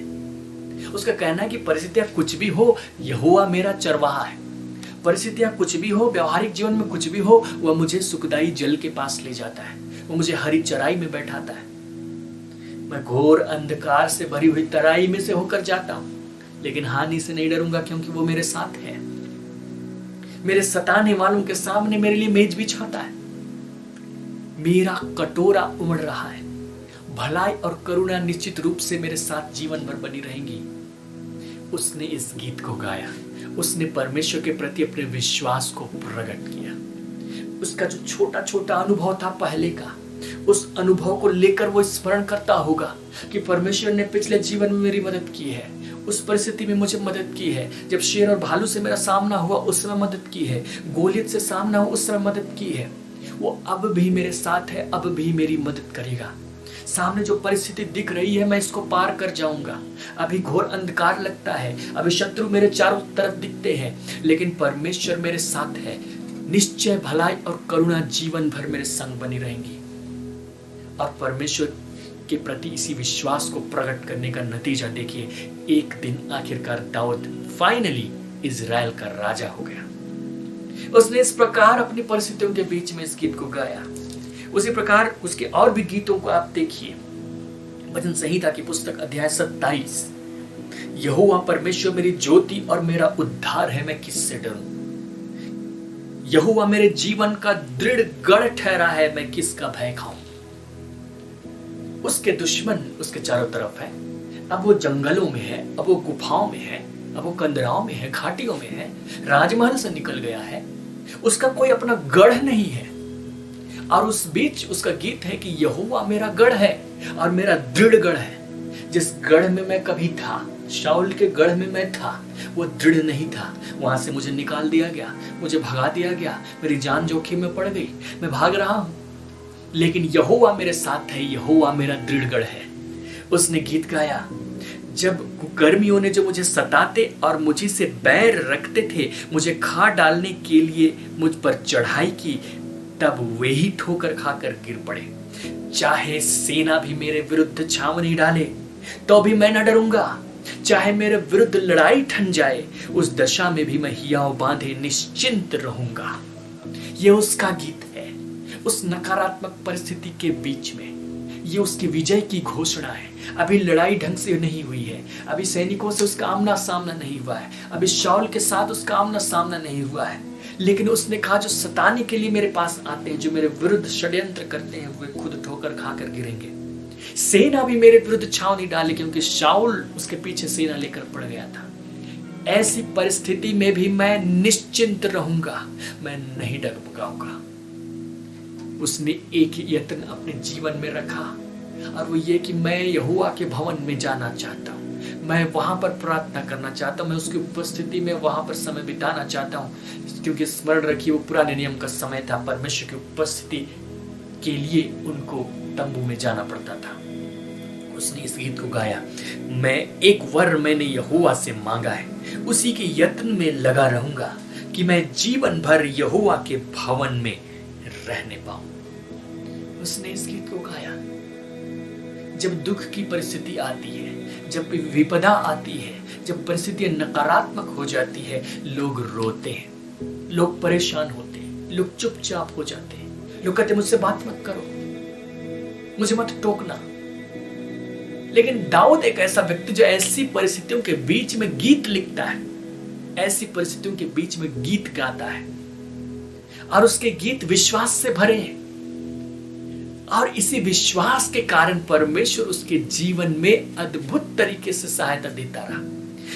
उसका कहना है कि परिस्थितियां कुछ भी हो, यहोवा मेरा चरवाहा है। परिस्थितियां कुछ भी हो, व्यवहारिक जीवन में कुछ भी हो, वह मुझे सुखदाई जल के पास ले जाता है, वो मुझे हरी चराई में बैठाता है। मैं घोर अंधकार से भरी हुई तराई में से होकर जाता हूं, लेकिन हानि से नहीं डरूंगा, क्योंकि वो मेरे साथ है। मेरे सताने वालों के सामने मेरे लिए मेज बिछाता है। मेरा कटोरा उमड़ रहा है। भलाई और करुणा निश्चित रूप से मेरे साथ जीवन भर बनी रहेंगी। उसने इस गीत को गाया, उसने परमेश्वर के प्रति अपने विश्वास को प्रकट किया। उसका जो छोटा छोटा अनुभव था पहले का, उस अनुभव को लेकर वो स्मरण करता होगा कि परमेश्वर ने पिछले जीवन में मेरी मदद की है, उस परिस्थिति में मुझे मदद की है। जब शेर और भालू से मेरा सामना हुआ उस समय मदद की है, गोलियत से सामना हुआ उस समय मदद की है। वो अब भी मेरे साथ है, अब भी मेरी मदद करेगा। सामने जो परिस्थिति दिख रही है मैं इसको पार कर जाऊंगा। अभी घोर अंधकार लगता है, अभी शत्रु मेरे चारों तरफ दिखते हैं, लेकिन परमेश्वर मेरे साथ है। निश्चय भलाई और करुणा जीवन भर मेरे संग बनी रहेंगी। और परमेश्वर के प्रति इसी विश्वास को प्रकट करने का नतीजा देखिए, एक दिन आखिरकार दाऊद फाइनली इजराइल का राजा हो गया। उसने इस प्रकार अपनी परिस्थितियों के बीच में इस गीत को गाया। उसी प्रकार उसके और भी गीतों को आप देखिए। भजन संहिता की पुस्तक अध्याय 27, यहोवा परमेश्वर मेरी ज्योति और मेरा उद्धार है, मैं किससे डरूं। यहोवा मेरे जीवन का दृढ़ गढ़ ठहरा है, मैं किसका भय खाऊं। उसके दुश्मन उसके चारों तरफ है। अब वो जंगलों में है, अब वो गुफाओं में है, अब वो कंदराओं में है, घाटियों में है, राजमहल से निकल गया है। उसका कोई अपना गढ़ नहीं है। और उस बीच उसका गीत है कि यहोवा मेरा गढ़ है और मेरा दृढ़ गढ़ है। जिस गढ़ में मैं कभी था, शाऊल के गढ़ में मैं था, वो दृढ़ नहीं था। वहां से मुझे निकाल दिया गया, मुझे भगा दिया गया, मेरी जान जोखिम में पड़ गई, मैं भाग रहा हूं। लेकिन यहोवा मेरे साथ है, यहोवा मेरा दृढ़ गढ़ है। उसने गीत गाया, जब गर्मियों ने जो मुझे सताते और मुझे से बैर रखते थे, मुझे खा डालने के लिए मुझ पर चढ़ाई की, तब वे ही ठोकर खाकर गिर पड़े। चाहे सेना भी मेरे विरुद्ध छावनी डाले तो भी मैं न डरूंगा। चाहे मेरे विरुद्ध लड़ाई ठन जाए, उस दशा में भी मैं हियाव बांधे निश्चिंत रहूंगा। ये उसका गीत है। उस नकारात्मक परिस्थिति के बीच में ये उसकी विजय की घोषणा है। अभी लड़ाई ढंग से नहीं हुई है, अभी सैनिकों से उसका आमना सामना नहीं हुआ है, अभी शाऊल के साथ उसका आमना सामना नहीं हुआ है, लेकिन उसने कहा जो सताने के लिए मेरे पास आते हैं, जो मेरे विरुद्ध षड्यंत्र करते हैं, वे खुद ठोकर खाकर गिरेंगे। सेना भी मेरे विरुद्ध छावनी डाले, क्योंकि शाऊल उसके पीछे सेना लेकर पड़ गया था। ऐसी परिस्थिति में भी मैं निश्चिंत रहूंगा, मैं नहीं डगमगाऊंगा। उसने एक ही यत्न अपने जीवन में रखा, और वो ये कि मैं यहोवा के भवन में जाना चाहता हूँ, मैं वहां पर प्रार्थना करना चाहता हूँ, मैं उसकी उपस्थिति में वहां पर समय बिताना चाहता हूँ। क्योंकि स्मरण रखिए, वो पुराने नियम का समय था, परमेश्वर की उपस्थिति के लिए उनको तंबू में जाना पड़ता था। उसने इस गीत को गाया, मैं एक वर मैंने यहोवा से मांगा है, उसी के यत्न में लगा रहूंगा। कि मैं जीवन भर यहोवा के भवन में रहने पाऊं। उसने इस गीत को गाया। जब दुख की परिस्थिति आती है, जब विपदा आती है, जब परिस्थितियां नकारात्मक हो जाती है, लोग रोते हैं, लोग परेशान होते हैं, लोग चुपचाप हो जाते हैं, लोग कहते मुझसे बात मत करो, मुझे मत टोकना। लेकिन दाऊद एक ऐसा व्यक्ति जो ऐसी परिस्थितियों के बीच में गीत लिखता है, ऐसी परिस्थितियों के बीच में गीत गाता है, और उसके गीत विश्वास से भरे हैं। और इसी विश्वास के कारण परमेश्वर उसके जीवन में अद्भुत तरीके से सहायता देता रहा।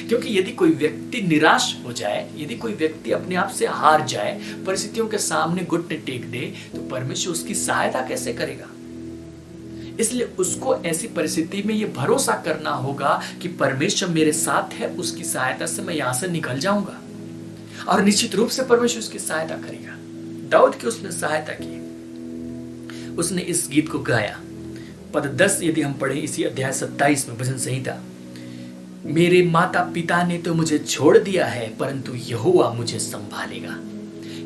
क्योंकि यदि कोई व्यक्ति निराश हो जाए, यदि कोई व्यक्ति अपने आप से हार जाए, परिस्थितियों के सामने घुटने टेक दे, तो परमेश्वर उसकी सहायता कैसे करेगा? इसलिए उसको ऐसी परिस्थिति में यह भरोसा करना होगा कि परमेश्वर मेरे साथ है, उसकी सहायता से मैं यहां से निकल जाऊंगा, और निश्चित रूप से परमेश्वर उसकी सहायता करेगा। दाऊद की उसने सहायता की, उसने इस गीत को गाया। पद 10 यदि हम पढ़े इसी अध्याय 27 में भजन संहिता, मेरे माता पिता ने तो मुझे छोड़ दिया है, परंतु यहोवा मुझे संभालेगा।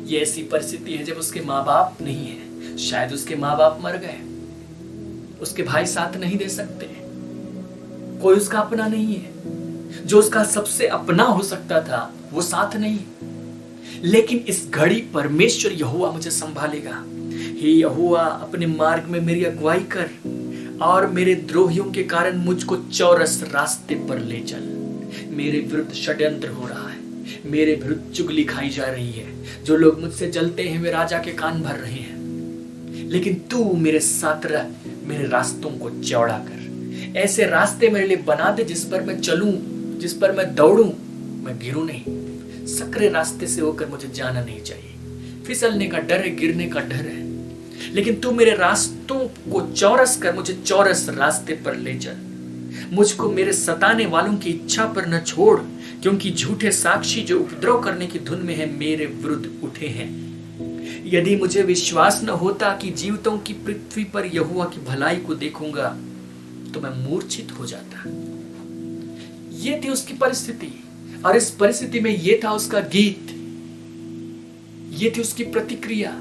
ये ऐसी परिस्थिति है जब उसके माँ बाप नहीं है, शायद उसके माँ बाप मर गए, उसके भाई साथ नहीं दे सकते, कोई उसका अपना नहीं है, जो उसका सबसे अपना हो सकता था वो साथ नहीं। लेकिन इस घड़ी परमेश्वर यहोवा मुझे संभालेगा। हे यहोवा, अपने मार्ग में मेरी अगुवाई कर, और मेरे द्रोहियों के कारण मुझको चौरस रास्ते पर ले चल। मेरे विरुद्ध षड्यंत्र हो रहा है, मेरे विरुद्ध चुगली खाई जा रही है, जो लोग मुझसे जलते हैं वे राजा के कान भर रहे हैं, लेकिन तू मेरे साथ रह, मेरे रास्तों को चौड़ा कर, ऐसे रास्ते मेरे लिए बना दे जिस पर मैं चलूं, जिस पर मैं दौड़ूं, मैं गिरूं नहीं। सकरे रास्ते से होकर मुझे जाना नहीं चाहिए, फिसलने का डर है, गिरने का डर है, लेकिन तू मेरे रास्तों को चौरस कर, मुझे चौरस रास्ते पर ले चल। मुझको मेरे सताने वालों की इच्छा पर न छोड़, क्योंकि झूठे साक्षी जो उपद्रव करने की धुन में है मेरे विरुद्ध उठे हैं। यदि मुझे विश्वास न होता कि जीवितों की पृथ्वी पर यहोवा की भलाई को देखूंगा, तो मैं मूर्छित हो जाता। ये थी उसकी परिस्थिति, और इस परिस्थिति में ये था उसका गीत, ये थी उसकी प्रतिक्रिया।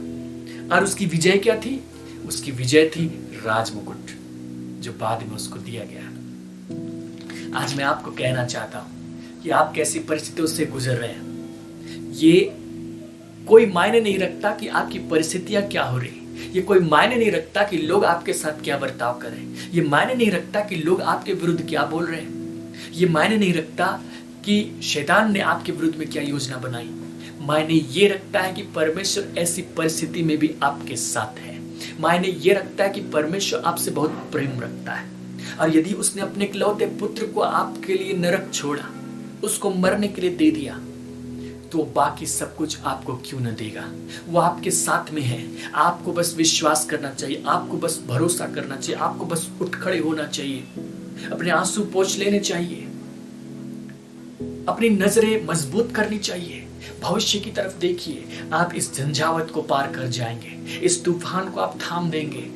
और उसकी विजय क्या थी? उसकी विजय थी राजमुकुट, जो बाद में उसको दिया गया। आज मैं आपको कहना चाहता हूं कि आप कैसी परिस्थितियों से गुजर रहे हैं। ये कोई मायने नहीं रखता कि आपकी परिस्थितियां क्या हो रही, ये कोई मायने नहीं रखता कि लोग आपके साथ क्या बर्ताव करें, ये मायने नहीं रखता कि लोग आपके विरुद्ध क्या बोल रहे हैं, ये मायने नहीं रखता कि शैतान ने आपके विरुद्ध में क्या योजना बनाई। मायने ये रखता है कि परमेश्वर ऐसी परिस्थिति में भी आपके साथ है। मायने ये रखता है कि परमेश्वर आपसे बहुत प्रेम रखता है, और यदि उसने अपने इकलौते पुत्र को आपके लिए नरक छोड़ा, उसको मरने के लिए दे दिया, तो बाकी सब कुछ आपको क्यों न देगा। वो आपके साथ में है, आपको बस विश्वास करना चाहिए, आपको बस भरोसा करना चाहिए, आपको बस उठ खड़े होना चाहिए, अपने आंसू पोंछ लेने चाहिए, अपनी नजरें मजबूत करनी चाहिए, भविष्य की तरफ देखिए। आप इस झंझावत को पार कर जाएंगे, इस तूफान को आप थाम देंगे,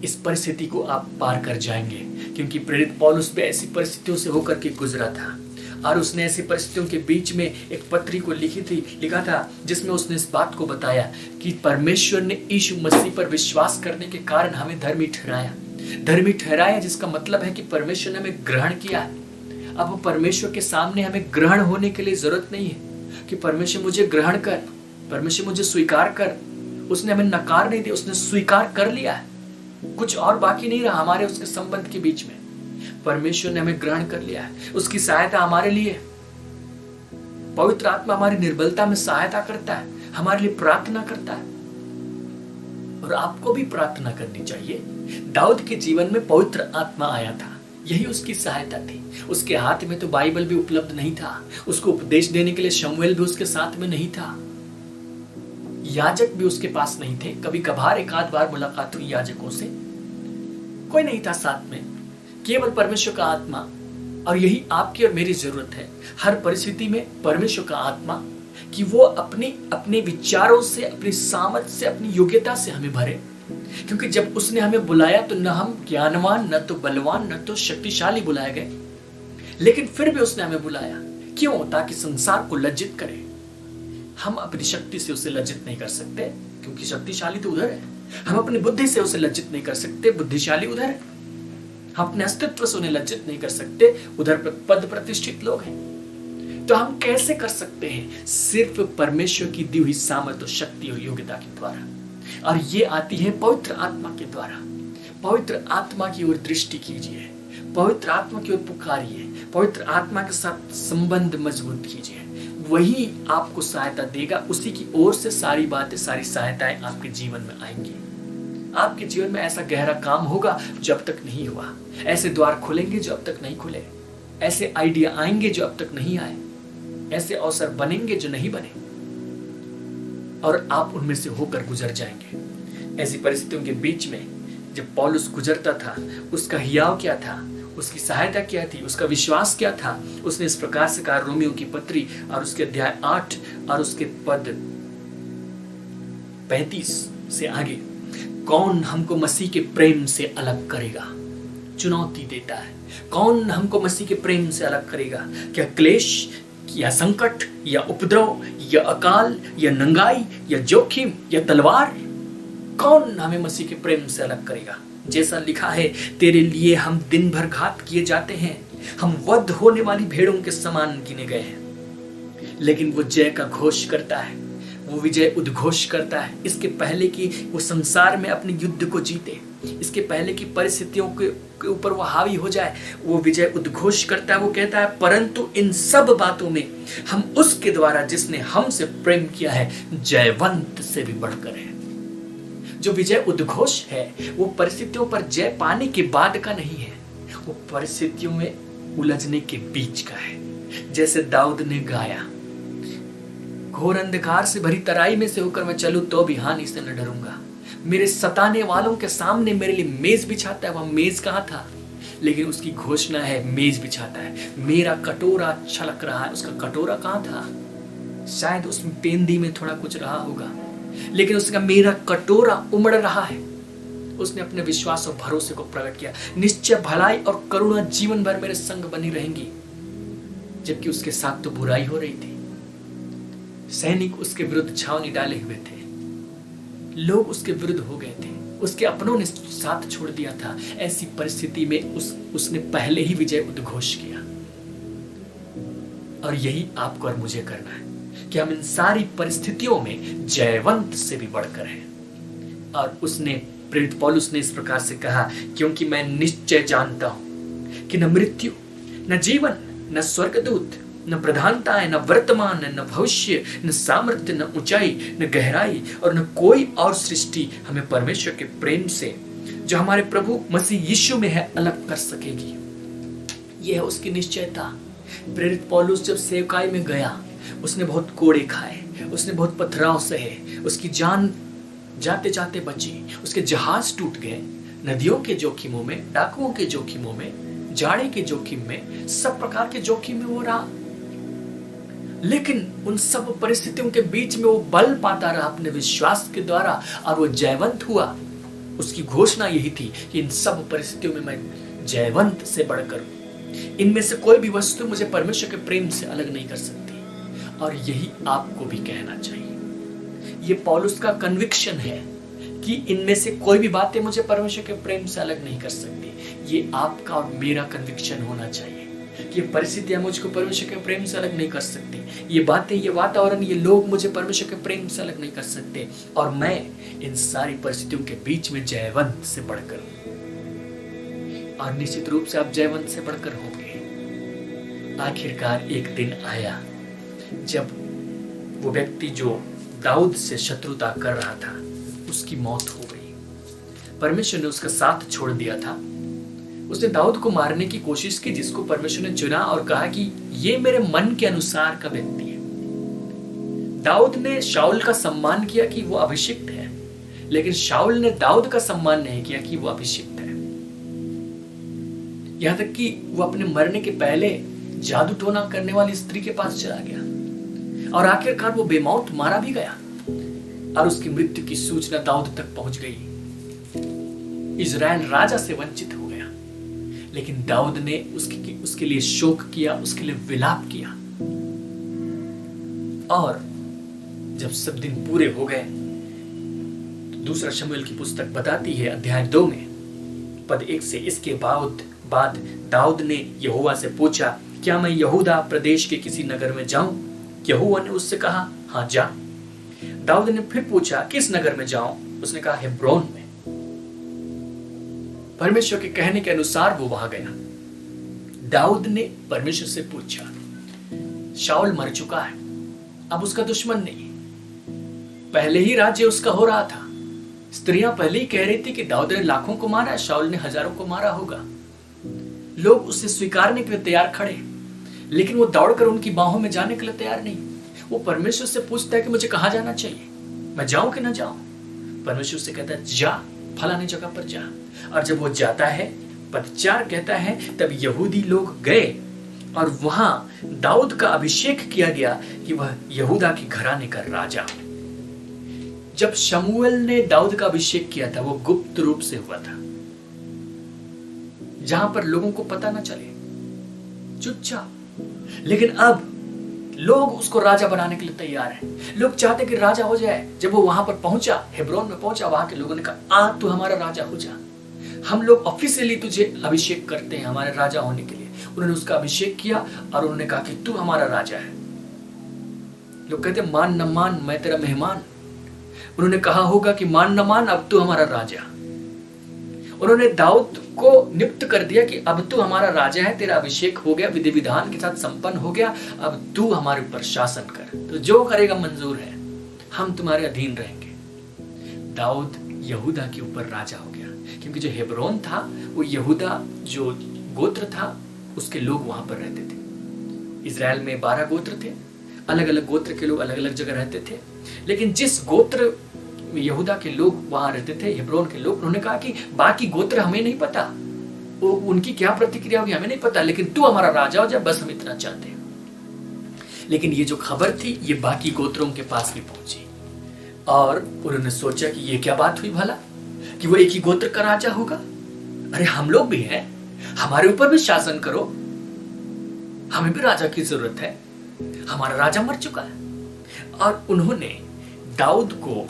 इस परिस्थिति को आप पार कर जाएंगे, क्योंकि प्रेरित पौलुस भी ऐसी परिस्थितियों से होकर के गुजरा था, और उसने ऐसी परिस्थितियों के बीच में एक पत्री को लिखा था, जिसमें उसने इस बात को बताया कि परमेश्वर ने यीशु मसीह पर विश्वास करने के कारण हमें धर्मी ठहराया, जिसका मतलब है कि परमेश्वर ने हमें ग्रहण किया। अब परमेश्वर के सामने हमें ग्रहण होने के लिए जरूरत नहीं है कि परमेश्वर मुझे ग्रहण कर, परमेश्वर मुझे स्वीकार कर। उसने हमें नकार नहीं दिया, उसने स्वीकार कर लिया है। कुछ और बाकी नहीं रहा हमारे उसके संबंध के बीच में। परमेश्वर ने हमें ग्रहण कर लिया है, उसकी सहायता हमारे लिए। पवित्र आत्मा हमारी निर्बलता में सहायता करता है, हमारे लिए प्रार्थना करता है, और आपको भी प्रार्थना करनी चाहिए। दाऊद के जीवन में पवित्र आत्मा आया था, यही उसकी सहायता थी। उसके हाथ में तो बाइबल भी उपलब्ध नहीं था, उसको उपदेश देने के लिए शमूएल भी उसके साथ में नहीं था, याजक भी उसके पास नहीं थे। कभी कभार एक आध बार मुलाकात हुई याजकों से, कोई नहीं था साथ में, केवल परमेश्वर का आत्मा। और यही आपकी और मेरी जरूरत है हर परिस्थिति में, परमेश्वर का आत्मा, कि वो अपने विचारों से, अपनी सामर्थ से, अपनी योग्यता से हमें भरे। क्योंकि जब उसने हमें बुलाया तो न हम ज्ञानवान, न तो बलवान, न तो शक्तिशाली बुलाए गए, लेकिन फिर भी उसने हमें बुलाया क्यों? ताकि संसार को लज्जित करे। हम अपनी शक्ति से उसे लज्जित नहीं कर सकते, क्योंकि शक्तिशाली तो उधर है। हम अपनी बुद्धि से उसे लज्जित नहीं कर सकते, बुद्धिशाली उधर है। हम अपने अस्तित्व से उन्हें लज्जित नहीं कर सकते, उधर पद प्रतिष्ठित लोग हैं। तो हम कैसे कर सकते हैं? सिर्फ परमेश्वर की दी हुई सामर्थ्य, शक्ति और योग्यता के द्वारा। और ये आती है पवित्र आत्मा के द्वारा। पवित्र आत्मा की ओर दृष्टि कीजिए, पवित्र आत्मा की ओर पुकारिए, पवित्र आत्मा के साथ संबंध मजबूत कीजिए। वही आपको सहायता देगा। उसी की ओर से सारी बातें, सारी सहायताएं आपके जीवन में आएंगी। आपके जीवन में ऐसा गहरा काम होगा जो अब तक नहीं हुआ। ऐसे द्वार खुलेंगे जो अब तक नहीं खुले। ऐसे आइडिया आएंगे जो अब तक नहीं आए। ऐसे अवसर बनेंगे जो नहीं बने, और आप उनमें से होकर गुजर जाएंगे। ऐसी परिस्थितियों के बीच में जब पौलुस गुजरता था, उसका हियाव क्या था, उसकी सहायता क्या थी, उसका विश्वास क्या था। उसने इस प्रकार से कहा, रोमियो की पत्री और उसके अध्याय 8 और उसके पद 35 से आगे, कौन हमको मसीह के प्रेम से अलग करेगा? चुनौती देता है, कौन हमको मसीह के प्रेम से अलग करेगा? क्या क्लेश या संकट या उपद्रव या अकाल या नंगाई या जोखिम या तलवार? कौन हमें मसीह के प्रेम से अलग करेगा? जैसा लिखा है, तेरे लिए हम दिन भर घात किए जाते हैं, हम वध होने वाली भेड़ों के समान गिने गए हैं। लेकिन वो जय का घोष करता है, वो विजय उद्घोष करता है। इसके पहले कि वो संसार में अपने युद्ध को जीते, इसके पहले कि परिस्थितियों के ऊपर वो हावी हो जाए, वो विजय उद्घोष करता है। वो कहता है, परंतु इन सब बातों में हम उसके द्वारा जिसने हमसे प्रेम किया है जयवंत से भी बढ़कर है। जो विजय उद्घोष है वो परिस्थितियों पर जय पाने के बाद का नहीं है, वो परिस्थितियों में उलझने के बीच का है। जैसे दाऊद ने गाया, घोर अंधकार से भरी तराई में से होकर मैं चलूं तो भी हानि से न डरूंगा। मेरे सताने वालों के सामने मेरे लिए मेज बिछाता है। वह मेज कहाँ था? लेकिन उसकी घोषणा है, मेज बिछाता है। मेरा कटोरा छलक रहा है, उसका कटोरा कहाँ था? शायद उसमें पेंदी में थोड़ा कुछ रहा होगा, लेकिन उसका मेरा कटोरा उमड़ रहा है। उसने अपने विश्वास और भरोसे को प्रकट किया। निश्चय भलाई और करुणा जीवन भर मेरे संग बनी रहेंगी। जबकि उसके साथ तो बुराई हो रही थी। सैनिक उसके विरुद्ध छावनी डाले हुए थे, लोग उसके विरुद्ध हो गए थे, उसके अपनों ने साथ छोड़ दिया था। ऐसी परिस्थिति में उसने पहले ही विजय उद्घोष किया। और यही आपको और मुझे करना है कि हम इन सारी परिस्थितियों में जयवंत से भी बढ़कर हैं। और उसने, प्रेरित पौलुस ने इस प्रकार से कहा, क्योंकि मैं निश्चय जानता हूं कि न मृत्यु, न जीवन, न स्वर्गदूत, न प्रधानताएं, न वर्तमान, न भविष्य, न सामर्थ्य, न ऊंचाई, न गहराई और न कोई और सृष्टि हमें परमेश्वर के प्रेम से जो हमारे प्रभु मसीह यीशु में है अलग कर सकेगी। यह है उसकी निश्चयता। प्रेरित पौलुस जब सेवकाई में गया, उसने बहुत कोड़े खाए, उसने बहुत पथराव सहे, उसकी जान जाते जाते बची, उसके जहाज टूट गए, नदियों के जोखिमों में, डाकुओं के जोखिमों में, जाड़े के जोखिम में, सब प्रकार के जोखिम में वो रहा। लेकिन उन सब परिस्थितियों के बीच में वो बल पाता रहा अपने विश्वास के द्वारा, और वो जयवंत हुआ। उसकी घोषणा यही थी कि इन सब परिस्थितियों में मैं जयवंत से बढ़कर, इनमें से कोई भी वस्तु मुझे परमेश्वर के प्रेम से अलग नहीं कर सकती। और यही आपको भी कहना चाहिए। ये पौलुस का कन्विक्शन है कि इनमें से कोई भी बातें मुझे परमेश्वर के प्रेम से अलग नहीं कर सकती। ये आपका और मेरा कन्विक्शन होना चाहिए कि परिस्थितियां मुझको परमेश्वर के प्रेम से अलग नहीं कर सकती। ये बातें, ये वातावरण, ये लोग मुझे परमेश्वर के प्रेम से अलग नहीं कर सकते। और मैं इन सारी परिस्थितियों के बीच में जयवंत से बढ़कर हूं। और निश्चित रूप से आप जयवंत से बढ़कर होंगे। आखिरकार एक दिन आया जब वो व्यक्ति जो दाऊद से शत्रुता कर रहा था, उसकी मौत हो गई। परमेश्वर ने उसका साथ छोड़ दिया था। उसने दाऊद को मारने की कोशिश की, जिसको परमेश्वर ने चुना और कहा कि ये मेरे मन के अनुसार का व्यक्ति है। दाऊद ने शाऊल का सम्मान किया कि वो अभिषिक्त है, लेकिन शाऊल ने दाऊद का सम्मान नहीं किया कि वो अभिषिक्त है। यहां तक कि वो अपने मरने के पहले जादू टोना करने वाली स्त्री के पास चला गया, और आखिरकार वो बेमौत मारा भी गया, और उसकी मृत्यु की सूचना दाऊद तक पहुंच गई। इजराइल राजा से वंचित हो गया, लेकिन दाऊद ने उसके लिए शोक किया, उसके लिए विलाप किया। और जब सब दिन पूरे हो गए तो दूसरा शमूएल की पुस्तक बताती है अध्याय 2 में पद 1 से, इसके बाद दाऊद ने यहोवा से पूछा, क्या मैं यहूदा प्रदेश के किसी नगर में जाऊं? यहोवा ने उससे कहा, हाँ जा। दाऊद ने फिर पूछा, किस नगर में जाऊं? उसने कहा, हेब्रोन में। परमेश्वर के कहने के अनुसार वो वहां गया। दाऊद ने परमेश्वर से पूछा, शाऊल मर चुका है, अब उसका दुश्मन नहीं, पहले ही राज्य उसका हो रहा था। स्त्रियां पहले ही कह रही थी कि दाऊद ने लाखों को मारा, शाऊल ने हजारों को मारा होगा। लोग उसे स्वीकारने के लिए तैयार खड़े, लेकिन वो दौड़कर उनकी बाहों में जाने के लिए तैयार नहीं। वो परमेश्वर से पूछता है कि मुझे कहां जाना चाहिए, मैं जाऊं कि ना जाऊं? परमेश्वर से कहता है, जा, फलानी जगह पर जा। और जब वो जाता है, पद 4 कहता है, तब यहूदी लोग गए और वहां दाऊद का अभिषेक किया गया कि वह यहूदा के घराने का राजा। जब शमूएल ने दाऊद का अभिषेक किया था, वो गुप्त रूप से हुआ था, जहां पर लोगों को पता ना चले, चुपचाप। लेकिन अब लोग उसको राजा बनाने के लिए तैयार हैं। लोग चाहते कि राजा हो जाए। जब वो वहां पर पहुंचा, हेब्रोन में पहुंचा, वहां के लोगों ने कहा, आ तू हमारा राजा हो जा, हम लोग ऑफिशियली तुझे अभिषेक करते हैं हमारे राजा होने के लिए। उन्होंने उसका अभिषेक किया और उन्होंने कहा कि तू हमारा राजा है। लोग कहते मान न मान, मैं तेरा मेहमान। उन्होंने कहा होगा कि मान न मान, अब तू हमारा राजा। उन्होंने दाऊद को नियुक्त कर दिया कि अब तू हमारा राजा है, तेरा अभिषेक हो गया, विधि विधान के साथ संपन्न हो गया, अब तू हमारे ऊपर शासन कर, तो जो करेगा मंजूर है, हम तुम्हारे अधीन रहेंगे। दाऊद यहूदा के ऊपर राजा हो गया, क्योंकि जो हेब्रोन था वो यहूदा जो गोत्र था उसके लोग वहां पर रहते थे। इजराइल में 12 गोत्र थे, अलग अलग गोत्र के लोग अलग अलग जगह रहते थे। लेकिन जिस गोत्र यहूदा के लोग वहां रहते थे, हेब्रोन के लोग, उन्होंने कहा कि बाकी गोत्र हमें नहीं पता, वो उनकी क्या प्रतिक्रिया होगी हमें नहीं पता, लेकिन तू हमारा राजा हो जा, बस हम इतना चाहते हैं। लेकिन ये जो खबर थी ये बाकी गोत्रों के पास भी पहुंची और उन्होंने सोचा कि ये क्या बात हुई भला कि वो एक ही गोत्र का राजा होगा। अरे हम लोग भी हैं, हमारे ऊपर भी शासन करो, हमें भी राजा की जरूरत है, हमारा राजा मर चुका है। और उन्होंने दाऊद को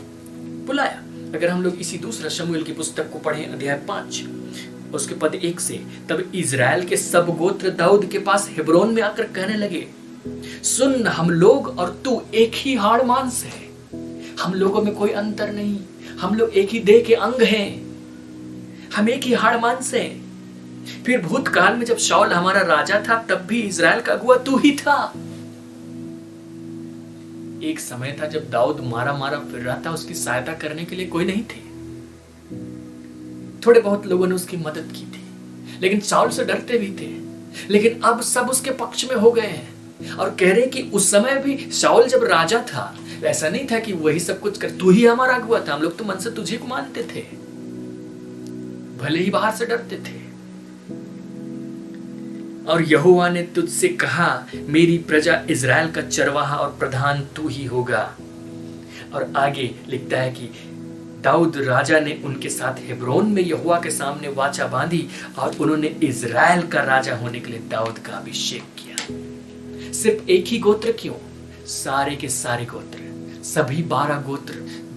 बुलाया। अगर हम लोग इसी दूसरा शमूएल की पुस्तक को पढ़ें, अध्याय 5 उसके पद 1 से, तब इजराइल के सब गोत्र दाऊद के पास हेब्रोन में आकर कहने लगे, सुन, हम लोग और तू एक ही हाड़ मांस है, हम लोगों में कोई अंतर नहीं, हम लोग एक ही देह के अंग हैं, हम एक ही हाड़ मांस हैं। फिर भूतकाल में जब शाऊल हमारा राजा था तब भी इजराइल का अगुआ तू ही था। एक समय था जब दाऊद मारा मारा फिर रहा था, उसकी सहायता करने के लिए कोई नहीं थे। थोड़े बहुत लोगों ने उसकी मदद की थी, लेकिन शाऊल से डरते भी थे। लेकिन अब सब उसके पक्ष में हो गए हैं और कह रहे कि उस समय भी शाऊल जब राजा था ऐसा नहीं था कि वही सब कुछ कर, तू ही हमारा अगुआ था, हम लोग तो मन से तुझे को मानते थे, भले ही बाहर से डरते थे। और यहोवा ने तुझसे कहा, मेरी प्रजा इजराइल का चरवाहा और प्रधान तू ही होगा। और आगे लिखता है कि दाऊद राजा ने उनके साथ हेब्रोन में यहोवा के सामने वाचा बांधी और उन्होंने इजराइल का राजा होने के लिए दाऊद का अभिषेक किया। सिर्फ एक ही गोत्र क्यों, सारे के सारे गोत्र, सभी 12 गोत्र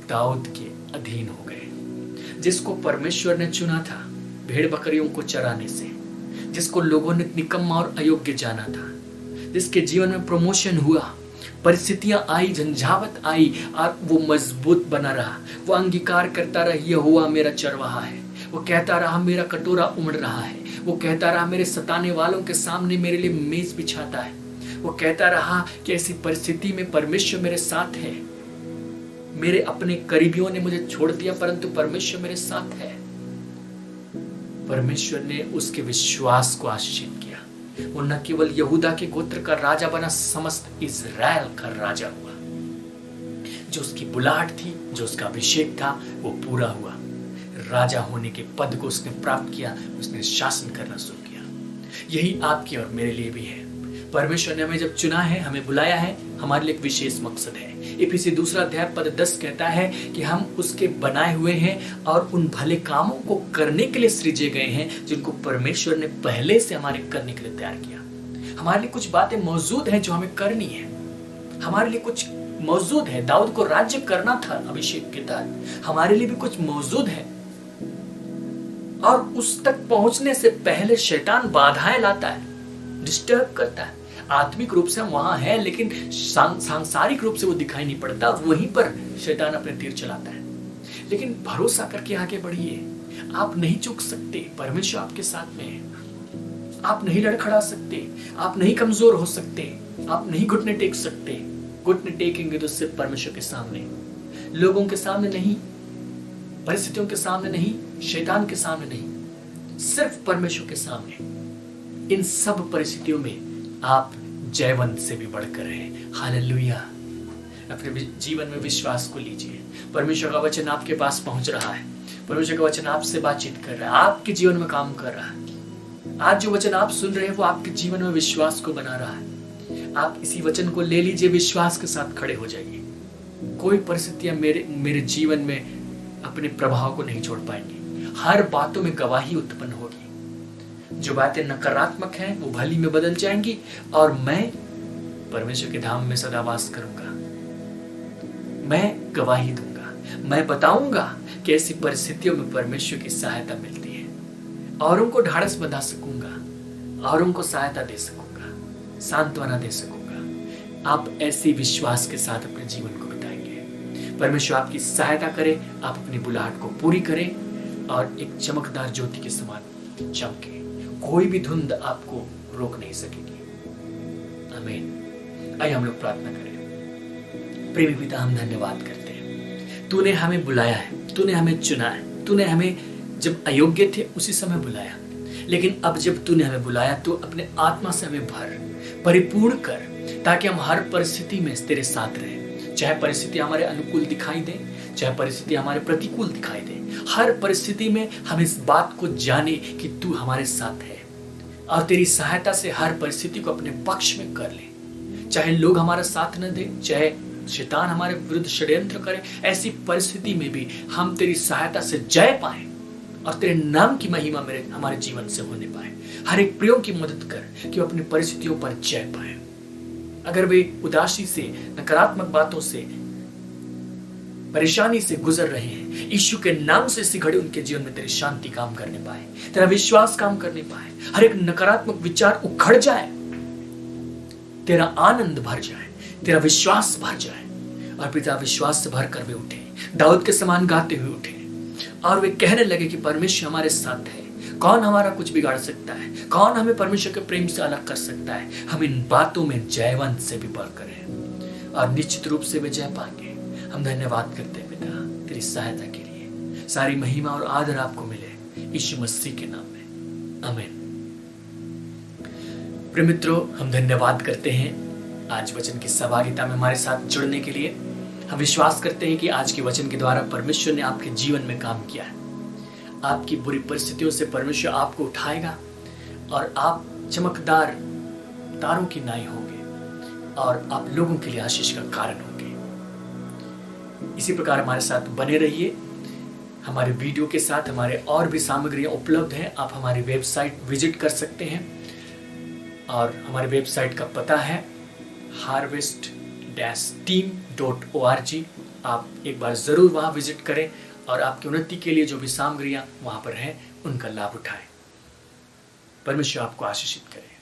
दाऊद के अधीन हो गए। जिसको परमेश्वर ने चुना था भेड़ बकरियों को चराने से, जिसको लोगों ने निकम्मा और अयोग्य जाना था, जिसके जीवन में प्रमोशन हुआ, परिस्थितियां आई, झंझावत आई और वो मजबूत बना रहा, वो अंगीकार करता रहा, यहोवा मेरा चरवाहा है, वो कहता रहा मेरा कटोरा उमड़ रहा है, वो कहता रहा मेरे सताने वालों के सामने मेरे लिए मेज बिछाता है, वो कहता रहा कि ऐसी परिस्थिति में परमेश्वर मेरे साथ है। मेरे अपने करीबियों ने मुझे छोड़ दिया परंतु परमेश्वर मेरे साथ है। परमेश्वर ने उसके विश्वास को आशीषित किया। वो न केवल यहूदा के गोत्र का राजा बना, समस्त इजराइल का राजा हुआ। जो उसकी बुलाहट थी, जो उसका अभिषेक था, वो पूरा हुआ। राजा होने के पद को उसने प्राप्त किया, उसने शासन करना शुरू किया। यही आपके और मेरे लिए भी है। परमेश्वर ने हमें जब चुना है, हमें बुलाया है, हमारे लिए एक विशेष मकसद है। इफिसी 2 अध्याय पद 10 कहता है कि हम उसके बनाए हुए हैं और उन भले कामों को करने के लिए सृजे गए हैं जिनको परमेश्वर ने पहले से हमारे करने के लिए तैयार किया। हमारे लिए कुछ बातें मौजूद हैं जो हमें करनी है। हमारे लिए कुछ मौजूद है। दाऊद को राज्य करना था अभिषेक के तहत, हमारे लिए भी कुछ मौजूद है। और उस तक पहुंचने से पहले शैतान बाधाएं लाता है, डिस्टर्ब करता है। आत्मिक रूप से हम वहां हैं, लेकिन सांसारिक रूप से वो दिखाई नहीं पड़ता। वहीं पर शैतान अपने तीर चलाता है। लेकिन भरोसा करके आगे बढ़िए, आप नहीं चूक सकते। परमेश्वर आपके साथ में है। आप नहीं लड़खड़ा सकते, आप नहीं कमजोर हो सकते, आप नहीं घुटने टेक सकते। घुटने टेकेंगे तो सिर्फ परमेश्वर के सामने, लोगों के सामने नहीं, परिस्थितियों के सामने नहीं, शैतान के सामने नहीं, सिर्फ परमेश्वर के सामने। इन सब परिस्थितियों में आप जयवंत से भी बढ़कर हैं। हालेलुया। अपने जीवन में विश्वास को लीजिए। परमेश्वर का वचन आपके पास पहुंच रहा है। परमेश्वर का वचन आपसे बातचीत कर रहा है, आपके जीवन में काम कर रहा है। आज जो वचन आप सुन रहे हैं वो आपके जीवन में विश्वास को बना रहा है। आप इसी वचन को ले लीजिए, विश्वास के साथ खड़े हो जाइए। कोई परिस्थितियां मेरे जीवन में अपने प्रभाव को नहीं छोड़ पाएंगी। हर बातों में गवाही उत्पन्न होगी। जो बातें नकारात्मक हैं वो भली में बदल जाएंगी और मैं परमेश्वर के धाम में सदा वास करूंगा। मैं गवाही दूंगा, मैं बताऊंगा कि ऐसी परिस्थितियों में परमेश्वर की सहायता मिलती है। औरों को ढाढ़स बंधा सकूंगा, औरों को सहायता दे सकूंगा, सांत्वना दे सकूंगा। आप ऐसे विश्वास के साथ अपने जीवन को बिताएंगे। परमेश्वर आपकी सहायता करे, आप अपनी बुलाहट को पूरी करें और एक चमकदार ज्योति के समान चमके। कोई भी धुंध आपको रोक नहीं सकेगी। आमीन। आइए हम लोग प्रार्थना करें। प्रेमी पिता, हम धन्यवाद करते हैं, तूने हमें बुलाया है, तूने हमें चुना है। तूने हमें जब अयोग्य थे उसी समय बुलाया, लेकिन अब जब तूने हमें बुलाया तो अपने आत्मा से हमें भर, परिपूर्ण कर, ताकि हम हर परिस्थिति में तेरे साथ रहें। चाहे परिस्थिति हमारे अनुकूल दिखाई दे, चाहे परिस्थिति हमारे प्रतिकूल दिखाई दे, हर परिस्थिति में हम इस बात को जाने कि तू हमारे साथ है और तेरी सहायता से हर परिस्थिति को अपने पक्ष में कर ले। चाहे लोग हमारा साथ न दे, चाहे शैतान हमारे विरुद्ध षड्यंत्र करे, ऐसी परिस्थिति में भी हम तेरी सहायता से जय पाए और तेरे नाम की महिमा हमारे जीवन से होने पाए। हर एक प्रियो की मदद कर कि वो अपनी परिस्थितियों पर जय पाए। अगर वे उदासी से, नकारात्मक बातों से, परेशानी से गुजर रहे हैं, यीशु के नाम से सिघड़े उनके जीवन में तेरी शांति काम करने पाए, तेरा विश्वास काम करने पाए। हर एक नकारात्मक विचार उखड़ जाए, तेरा आनंद भर जाए, तेरा विश्वास भर जाए और पिता विश्वास से भर कर वे उठे, दाऊद के समान गाते हुए उठे और वे कहने लगे कि परमेश्वर हमारे साथ है। कौन हमारा कुछ बिगाड़ सकता है? कौन हमें परमेश्वर के प्रेम से अलग कर सकता है? हम इन बातों में जयवंत से भी बढ़कर हैं और निश्चित रूप से वे जय पाएंगे। हम धन्यवाद करते हैं पिता तेरी सहायता के लिए। सारी महिमा और आदर आपको मिले यीशु मसीह के नाम में, आमीन। प्रिय मित्रों, हम धन्यवाद करते हैं आज वचन की सहभागिता में हमारे साथ जुड़ने के लिए। हम विश्वास करते हैं कि आज के वचन के द्वारा परमेश्वर ने आपके जीवन में काम किया है। आपकी बुरी परिस्थितियों से परमेश्वर आपको उठाएगा और आप चमकदार तारों की नाई होंगे और आप लोगों के लिए आशीष का कारण होंगे। इसी प्रकार हमारे साथ बने रहिए। हमारे वीडियो के साथ हमारे और भी सामग्रियां उपलब्ध हैं। आप हमारी वेबसाइट विजिट कर सकते हैं और हमारी वेबसाइट का पता है harvest-team.org। आप एक बार जरूर वहां विजिट करें और आपकी उन्नति के लिए जो भी सामग्रियां वहां पर हैं उनका लाभ उठाएं। परमेश्वर आपको आशीषित करे।